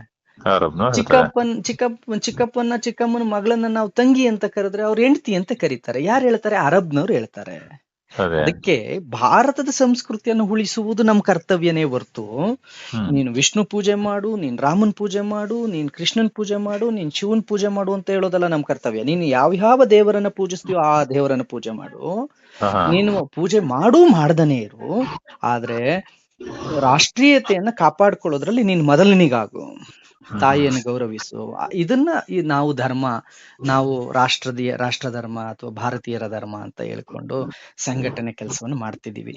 Speaker 1: ಚಿಕ್ಕಪ್ಪನ ಚಿಕ್ಕಮ್ಮನ ಮಗಳನ್ನ ನಾವು ತಂಗಿ ಅಂತ ಕರೆದ್ರೆ ಅವ್ರ ಹೆಂಡತಿ ಅಂತ ಕರೀತಾರೆ. ಯಾರು ಹೇಳ್ತಾರೆ? ಅರಬ್ನವ್ರು ಹೇಳ್ತಾರೆ. ಅದಕ್ಕೆ ಭಾರತದ ಸಂಸ್ಕೃತಿಯನ್ನು ಉಳಿಸುವುದು ನಮ್ಮ ಕರ್ತವ್ಯನೇ ಹೊರ್ತು ನೀನು ವಿಷ್ಣು ಪೂಜೆ ಮಾಡು, ನೀನ್ ರಾಮನ್ ಪೂಜೆ ಮಾಡು, ನೀನ್ ಕೃಷ್ಣನ್ ಪೂಜೆ ಮಾಡು, ನೀನ್ ಶಿವನ್ ಪೂಜೆ ಮಾಡು ಅಂತ ಹೇಳೋದಲ್ಲ ನಮ್ಮ ಕರ್ತವ್ಯ. ನೀನು ಯಾವ ದೇವರನ್ನ ಪೂಜಿಸ್ತೀಯೋ ಆ ದೇವರನ್ನ ಪೂಜೆ ಮಾಡು. ನೀನು ಪೂಜೆ ಮಾಡದನೇ ಇರು, ಆದ್ರೆ ರಾಷ್ಟ್ರೀಯತೆಯನ್ನ ಕಾಪಾಡ್ಕೊಳ್ಳೋದ್ರಲ್ಲಿ ನೀನ್ ಮೊದಲನಿಗಾಗು. ತಾಯಿಯನ್ನು ಗೌರವಿಸು. ಇದನ್ನ ನಾವು ರಾಷ್ಟ್ರ ಧರ್ಮ ಅಥವಾ ಭಾರತೀಯರ ಧರ್ಮ ಅಂತ ಹೇಳ್ಕೊಂಡು ಸಂಘಟನೆ ಕೆಲಸವನ್ನು ಮಾಡ್ತಿದೀವಿ.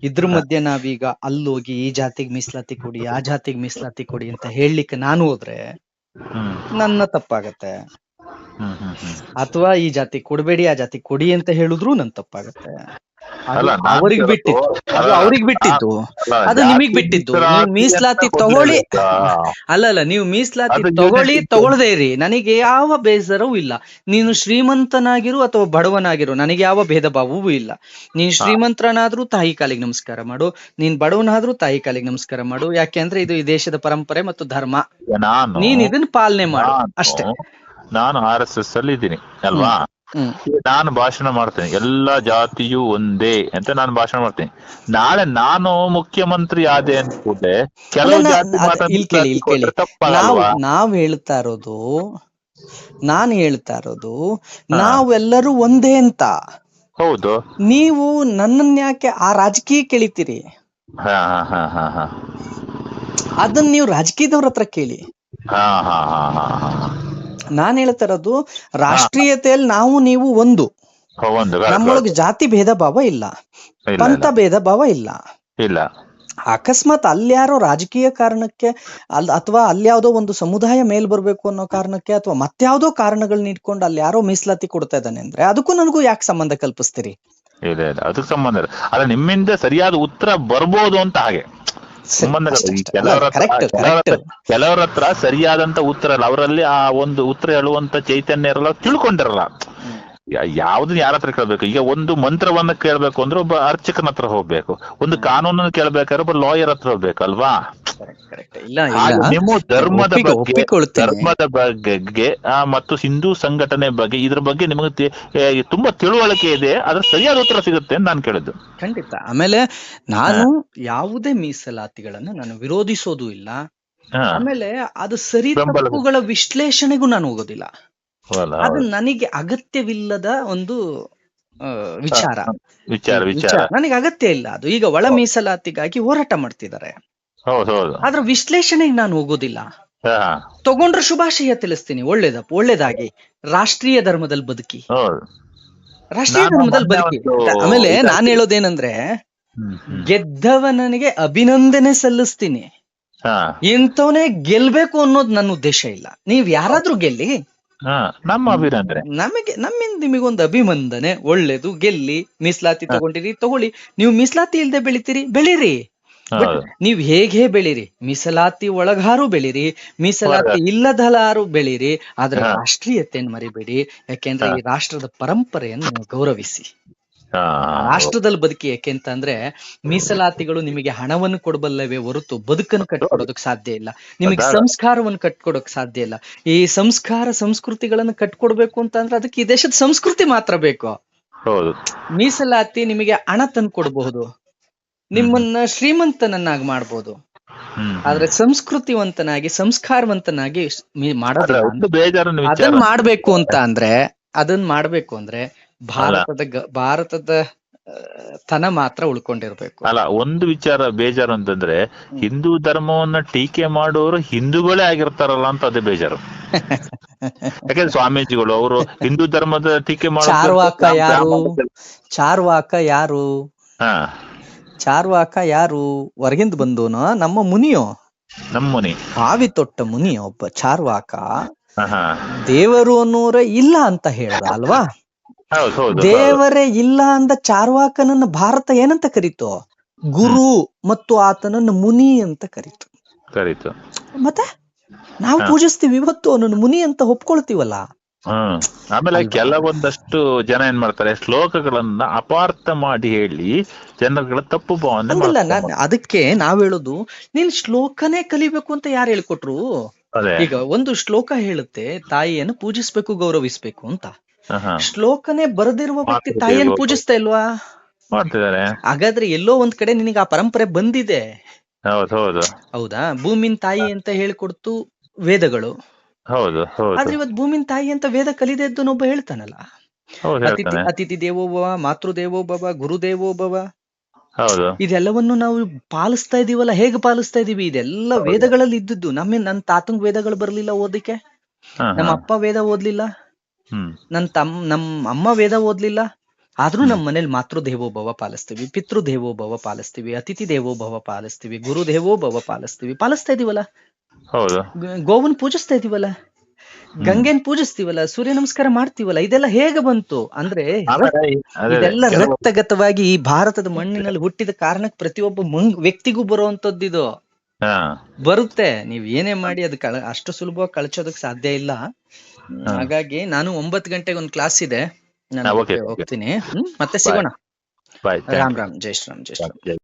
Speaker 1: ಇದ್ರ ಮಧ್ಯೆ ನಾವೀಗ ಅಲ್ಲೋಗಿ ಈ ಜಾತಿಗೆ ಮೀಸಲಾತಿ ಕೊಡಿ, ಆ ಜಾತಿಗೆ ಮೀಸಲಾತಿ ಕೊಡಿ ಅಂತ ಹೇಳಲಿಕ್ಕೆ ನಾನು ಹೋದ್ರೆ ನನ್ನ ತಪ್ಪಾಗತ್ತೆ. ಅಥವಾ ಈ ಜಾತಿ ಕೊಡಬೇಡಿ, ಆ ಜಾತಿ ಕೊಡಿ ಅಂತ ಹೇಳಿದ್ರು ನನ್ ತಪ್ಪಾಗತ್ತೆ. ಅವ್ರಿಗೆ ಬಿಟ್ಟಿದ್ದು, ಅದು ನಿಮಗ್ ಬಿಟ್ಟಿದ್ದು. ನೀವು ಮೀಸಲಾತಿ ತಗೊಳ್ಳಿ, ನೀವು ಮೀಸಲಾತಿ ತಗೊಳ್ಳದೇ ಇರಿ, ನನಗೆ ಯಾವ ಬೇಸರವೂ ಇಲ್ಲ. ನೀನು ಶ್ರೀಮಂತನಾಗಿರು ಅಥವಾ ಬಡವನಾಗಿರು, ನನಗೆ ಯಾವ ಭೇದ ಭಾವವೂ ಇಲ್ಲ. ನೀನ್ ಶ್ರೀಮಂತನಾದ್ರೂ ತಾಯಿ ಕಾಲಿಗೆ ನಮಸ್ಕಾರ ಮಾಡು, ನೀನ್ ಬಡವನಾದ್ರೂ ತಾಯಿ ಕಾಲಿಗೆ ನಮಸ್ಕಾರ ಮಾಡು. ಯಾಕೆಂದ್ರೆ ಇದು ಈ ದೇಶದ ಪರಂಪರೆ ಮತ್ತು ಧರ್ಮ. ನೀನ್ ಇದನ್ನ ಪಾಲನೆ ಮಾಡು ಅಷ್ಟೇ.
Speaker 2: ನಾನು RSS ಅಲ್ಲಿ ಇದ್ದೀನಿ ಅಲ್ವಾ, ನಾನು ಭಾಷಣ ಮಾಡ್ತೇನೆ, ಎಲ್ಲಾ ಜಾತಿಯು ಒಂದೇ ಅಂತ ನಾನು ಭಾಷಣ ಮಾಡ್ತೇನೆ. ನಾಳೆ ನಾನು ಮುಖ್ಯಮಂತ್ರಿ ಆದೆ ಅಂತ ಕೂಡಲೇ ಕೆಲವು ಜಾತಿ
Speaker 1: ನಾವ್ ಹೇಳ್ತಾ ಇರೋದು ನಾವೆಲ್ಲರೂ ಒಂದೇ ಅಂತ.
Speaker 2: ಹೌದು,
Speaker 1: ನೀವು ನನ್ನನ್ನ ಯಾಕೆ ಆ ರಾಜಕೀಯ ಕೇಳಿತೀರಿ? ಅದನ್ನ ನೀವು ರಾಜಕೀಯದವ್ರ ಹತ್ರ ಕೇಳಿ. ನಾನ್ ಹೇಳ್ತಾ ಇರೋದು ರಾಷ್ಟ್ರೀಯತೆಯಲ್ಲಿ ನಾವು ನೀವು ಒಂದು. ನಮ್ಮೊಳಗೆ ಜಾತಿ ಭೇದ ಭಾವ ಇಲ್ಲ, ಪಂಥ ಭೇದ ಭಾವ ಇಲ್ಲ. ಅಕಸ್ಮಾತ್ ಅಲ್ಯಾರೋ ರಾಜಕೀಯ ಕಾರಣಕ್ಕೆ ಅಥವಾ ಅಲ್ಯಾವುದೋ ಒಂದು ಸಮುದಾಯ ಮೇಲ್ ಬರ್ಬೇಕು ಅನ್ನೋ ಕಾರಣಕ್ಕೆ ಅಥವಾ ಮತ್ಯಾವುದೋ ಕಾರಣಗಳನ್ನ ಇಟ್ಕೊಂಡು ಅಲ್ಲಿ ಯಾರೋ ಮೀಸಲಾತಿ ಕೊಡ್ತಾ ಇದ್ದಾನೆ ಅಂದ್ರೆ ಅದಕ್ಕೂ ನನಗೂ ಯಾಕೆ ಸಂಬಂಧ ಕಲ್ಪಿಸ್ತೀರಿ?
Speaker 2: ಇಲ್ಲ, ಅದಕ್ಕೆ ಸಂಬಂಧ ಇಲ್ಲ. ಅಲ್ಲ, ನಿಮ್ಮಿಂದ ಸರಿಯಾದ ಉತ್ತರ ಬರ್ಬೋದು ಅಂತ ಹಾಗೆ ಕೆಲವರ ಹತ್ರ ಸರಿಯಾದಂತ ಉತ್ತರ ಇಲ್ಲ, ಅವರಲ್ಲಿ ಆ ಒಂದು ಉತ್ತರ ಹೇಳುವಂತ ಚೈತನ್ಯ ಇರಲ್ಲ, ತಿಳ್ಕೊಂಡಿರಲ್ಲ. ಯಾವ್ದನ್ನ ಯಾರ ಹತ್ರ ಕೇಳ್ಬೇಕು? ಈಗ ಒಂದು ಮಂತ್ರವನ್ನ ಕೇಳ್ಬೇಕು ಅಂದ್ರೆ ಒಬ್ಬ ಅರ್ಚಕನ ಹತ್ರ ಹೋಗ್ಬೇಕು, ಒಂದು ಕಾನೂನನ್ನು ಕೇಳ್ಬೇಕಾದ್ರೆ ಒಬ್ಬ ಲಾಯರ್ ಹತ್ರ ಹೋಗ್ಬೇಕಲ್ವಾ? ನಿಮ್ಮ ಧರ್ಮದ ಬಗ್ಗೆ ಮತ್ತು ಹಿಂದೂ ಸಂಘಟನೆ ಬಗ್ಗೆ ಇದ್ರ ಬಗ್ಗೆ ನಿಮಗೆ ತುಂಬಾ ತಿಳುವಳಿಕೆ ಇದೆ, ಅದ್ರ ಸರಿಯಾದ ಉತ್ತರ ಸಿಗುತ್ತೆ ಅಂತ ನಾನು ಕೇಳಿದ್ದು.
Speaker 1: ಖಂಡಿತ. ಆಮೇಲೆ ನಾನು ಯಾವುದೇ ಮೀಸಲಾತಿಗಳನ್ನ ನಾನು ವಿರೋಧಿಸೋದು ಇಲ್ಲ. ಆಮೇಲೆ ಅದು ಸರಿ ತಪ್ಪುಗಳ ವಿಶ್ಲೇಷಣೆಗೂ ನಾನು ಹೋಗೋದಿಲ್ಲ. ಅದು ನನಗೆ ಅಗತ್ಯವಿಲ್ಲದ ಒಂದು ವಿಚಾರ. ನನಗೆ ಅಗತ್ಯ ಇಲ್ಲ ಅದು. ಈಗ ಒಳ ಮೀಸಲಾತಿಗಾಗಿ ಹೋರಾಟ ಮಾಡ್ತಿದ್ದಾರೆ, ಆದ್ರೆ ವಿಶ್ಲೇಷಣೆಗೆ ನಾನು ಹೋಗೋದಿಲ್ಲ. ತಗೊಂಡ್ರೆ ಶುಭಾಶಯ ತಿಳಿಸ್ತೀನಿ, ಒಳ್ಳೇದಾಗಿ ರಾಷ್ಟ್ರೀಯ ಧರ್ಮದಲ್ಲಿ ಬದುಕಿ. ಆಮೇಲೆ ನಾನ್ ಹೇಳೋದೇನಂದ್ರೆ, ಗೆದ್ದವನಿಗೆ ಅಭಿನಂದನೆ ಸಲ್ಲಿಸ್ತೀನಿ, ಇಂಥವನೇ ಗೆಲ್ಬೇಕು ಅನ್ನೋದು ನನ್ನ ಉದ್ದೇಶ ಇಲ್ಲ. ನೀವ್ ಯಾರಾದ್ರೂ ಗೆಲ್ಲಿ, ನಮ್ಮಿಂದ ನಿಮಗೊಂದು ಅಭಿನಂದನೆ, ಒಳ್ಳೇದು, ಗೆಲ್ಲಿ. ಮೀಸಲಾತಿ ತಗೊಳ್ಳಿ, ನೀವು ಮೀಸಲಾತಿ ಇಲ್ದೆ ಬೆಳೀರಿ. ನೀವ್ ಹೇಗೆ ಬೆಳೀರಿ, ಮೀಸಲಾತಿ ಒಳಗಾರು ಬೆಳೀರಿ, ಮೀಸಲಾತಿ ಇಲ್ಲದಲಾರು ಬೆಳೀರಿ, ಆದ್ರೆ ರಾಷ್ಟ್ರೀಯತೆಯನ್ನು ಮರಿಬೇಡಿ. ಯಾಕೆಂದ್ರೆ ಈ ರಾಷ್ಟ್ರದ ಪರಂಪರೆಯನ್ನು ಗೌರವಿಸಿ, ರಾಷ್ಟ್ರದಲ್ಲಿ ಬದುಕಿ. ಯಾಕೆಂತಂದ್ರೆ ಮೀಸಲಾತಿಗಳು ನಿಮಗೆ ಹಣವನ್ನು ಕೊಡಬಲ್ಲವೇ ಹೊರತು ಬದುಕನ್ನು ಕಟ್ಕೊಡೋದಕ್ ಸಾಧ್ಯ ಇಲ್ಲ, ನಿಮಗೆ ಸಂಸ್ಕಾರವನ್ನು ಕಟ್ಕೊಡೋಕ್ ಸಾಧ್ಯ ಇಲ್ಲ. ಈ ಸಂಸ್ಕೃತಿಗಳನ್ನು ಕಟ್ಕೊಡ್ಬೇಕು ಅಂತಂದ್ರೆ ಅದಕ್ಕೆ ಈ ದೇಶದ ಸಂಸ್ಕೃತಿ ಮಾತ್ರ ಬೇಕು. ಮೀಸಲಾತಿ ನಿಮಗೆ ಹಣ ತಂದು ಕೊಡಬಹುದು, ನಿಮ್ಮನ್ನ ಶ್ರೀಮಂತನನ್ನಾಗಿ ಮಾಡ್ಬೋದು, ಆದ್ರೆ ಸಂಸ್ಕೃತಿವಂತನಾಗಿ ಸಂಸ್ಕಾರವಂತನಾಗಿ ಮಾಡೋದಿಲ್ಲ. ಅದನ್ನ ಮಾಡ್ಬೇಕು ಅಂದ್ರೆ ಭಾರತದ ತನ ಮಾತ್ರ ಉಳ್ಕೊಂಡಿರ್ಬೇಕು.
Speaker 2: ಅಲ್ಲ, ಒಂದು ವಿಚಾರ ಬೇಜಾರು ಅಂತಂದ್ರೆ ಹಿಂದೂ ಧರ್ಮವನ್ನ ಟೀಕೆ ಮಾಡೋರು ಹಿಂದೂಗಳೇ ಆಗಿರ್ತಾರಲ್ಲ ಅಂತ ಅದೇ ಬೇಜಾರು. ಯಾಕಂದ್ರೆ ಸ್ವಾಮೀಜಿಗಳು ಅವರು ಹಿಂದೂ ಧರ್ಮದ ಟೀಕೆ ಮಾಡೋ
Speaker 1: ಚಾರ್ವಾಕ ಯಾರು ಹೊರಗಿಂದ ಬಂದೋನು? ನಮ್ಮ ಮುನಿಯೋ.
Speaker 2: ನಮ್ಮ ಮುನಿ.
Speaker 1: ಕಾವಿ ತೊಟ್ಟ ಮುನಿ ಒಬ್ಬ ಚಾರ್ವಾಕ
Speaker 2: ಹಾ
Speaker 1: ದೇವರು ಅನ್ನೋರ ಇಲ್ಲ ಅಂತ ಹೇಳ್ದ ಅಲ್ವಾ?
Speaker 2: ಹೌದು ಹೌದು
Speaker 1: ದೇವರೇ ಇಲ್ಲ ಅಂದ ಚಾರ್ವಾಕನನ್ನ ಭಾರತ ಏನಂತ ಕರೀತು? ಗುರು ಮತ್ತು ಆತನನ್ನ ಮುನಿ ಅಂತ ಕರೀತು.
Speaker 2: ಕರೀತು.
Speaker 1: ಮತ್ತೆ ನಾವು ಪೂಜಿಸ್ತೀವಿ ಇವತ್ತು ಅವನನ್ನು ಮುನಿ ಅಂತ ಒಪ್ಕೊಳ್ತೀವಲ್ಲ.
Speaker 2: ಆಮೇಲೆ ಕೆಲವೊಂದಷ್ಟು ಜನ ಏನ್ ಮಾಡ್ತಾರೆ, ಶ್ಲೋಕಗಳನ್ನ ಅಪಾರ್ಥ ಮಾಡಿ ಹೇಳಿ ಜನಗಳ ತಪ್ಪು ಭಾವನೆ
Speaker 1: ಹಂಗಲ್ಲ, ಅದಕ್ಕೆ ನಾವ್ ಹೇಳುದು ನೀನ್ ಶ್ಲೋಕನೇ ಕಲಿಬೇಕು ಅಂತ ಯಾರು ಹೇಳ್ಕೊಟ್ರು? ಈಗ ಒಂದು ಶ್ಲೋಕ ಹೇಳುತ್ತೆ ತಾಯಿಯನ್ನು ಪೂಜಿಸ್ಬೇಕು, ಗೌರವಿಸ್ಬೇಕು ಅಂತ. ಶ್ಲೋಕನೇ ಬರೆದಿರುವ ವ್ಯಕ್ತಿ ತಾಯಿಯನ್ನು ಪೂಜಿಸ್ತಾ ಇಲ್ವಾ?
Speaker 2: ಮಾಡ್ತಿದ್ದಾರೆ.
Speaker 1: ಹಾಗಾದ್ರೆ ಎಲ್ಲೋ ಒಂದ್ ಕಡೆ ನಿನಗೆ ಆ ಪರಂಪರೆ ಬಂದಿದೆ.
Speaker 2: ಹೌದು
Speaker 1: ಹೌದಾ? ಭೂಮಿನ್ ತಾಯಿ ಅಂತ ಹೇಳಿಕೊಡ್ತು ವೇದಗಳು.
Speaker 2: ಹೌದು
Speaker 1: ಆದ್ರೆ ಇವತ್ತು ಭೂಮಿನ್ ತಾಯಿ ಅಂತ ವೇದ ಕಲಿದೆದ್ದು ಒಬ್ಬ ಹೇಳ್ತಾನಲ್ಲ, ಅತಿಥಿ ದೇವೋಭವ, ಮಾತೃ ದೇವೋಭವ, ಗುರು ದೇವೋಭವ.
Speaker 2: ಹೌದು.
Speaker 1: ಇದೆಲ್ಲವನ್ನು ನಾವು ಪಾಲಿಸ್ತಾ ಇದೀವಲ್ಲ. ಹೇಗೆ ಪಾಲಿಸ್ತಾ ಇದೀವಿ? ಇದೆಲ್ಲ ವೇದಗಳಲ್ಲಿ ಇದ್ದದ್ದು. ನನ್ನ ತಾತಂಗ್ ವೇದಗಳು ಬರ್ಲಿಲ್ಲ ಓದಿಕ್ಕೆ, ನಮ್ಮ ಅಪ್ಪ ವೇದ ಓದ್ಲಿಲ್ಲ, ನಮ್ಮ ಅಮ್ಮ ವೇದ ಓದ್ಲಿಲ್ಲ. ಆದ್ರೂ ನಮ್ಮ ಮನೇಲಿ ಮಾತೃ ದೇವೋಭವ ಪಾಲಿಸ್ತೀವಿ, ಪಿತೃ ದೇವೋಭವ ಪಾಲಿಸ್ತೀವಿ, ಅತಿಥಿ ದೇವೋಭವ ಪಾಲಿಸ್ತೀವಿ, ಗುರು ದೇವೋಭವ ಪಾಲಿಸ್ತಾ ಇದೀವಲ್ಲ.
Speaker 2: ಹೌದು.
Speaker 1: ಗೋವನ್ ಪೂಜಿಸ್ತಾ ಇದೀವಲ್ಲ, ಗಂಗೆನ್ ಪೂಜಿಸ್ತೀವಲ್ಲ, ಸೂರ್ಯ ನಮಸ್ಕಾರ ಮಾಡ್ತೀವಲ್ಲ. ಇದೆಲ್ಲ ಹೇಗೆ ಬಂತು ಅಂದ್ರೆ ಇದೆಲ್ಲ ರಕ್ತಗತವಾಗಿ ಈ ಭಾರತದ ಮಣ್ಣಿನಲ್ಲಿ ಹುಟ್ಟಿದ ಕಾರಣಕ್ಕೆ ಪ್ರತಿಯೊಬ್ಬ ವ್ಯಕ್ತಿಗೂ ಬರುವಂತದ್ದು. ಇದು ಬರುತ್ತೆ. ನೀವ್ ಏನೇ ಮಾಡಿ ಅದ್ ಅಷ್ಟು ಸುಲಭವಾಗಿ ಕಳ್ಸೋದಕ್ ಸಾಧ್ಯ ಇಲ್ಲ. ಹಾಗಾಗಿ ನಾನು 9 ಗಂಟೆಗೆ ಒಂದು ಕ್ಲಾಸ್ ಇದೆ, ನಾನು ಹೋಗ್ತೀನಿ. ಮತ್ತೆ ಸಿಗೋಣ. ರಾಮ್ ರಾಮ್, ಜೈ ಶ್ರೀರಾಮ್, ಜೈ ಶ್ರೀರಾಮ್.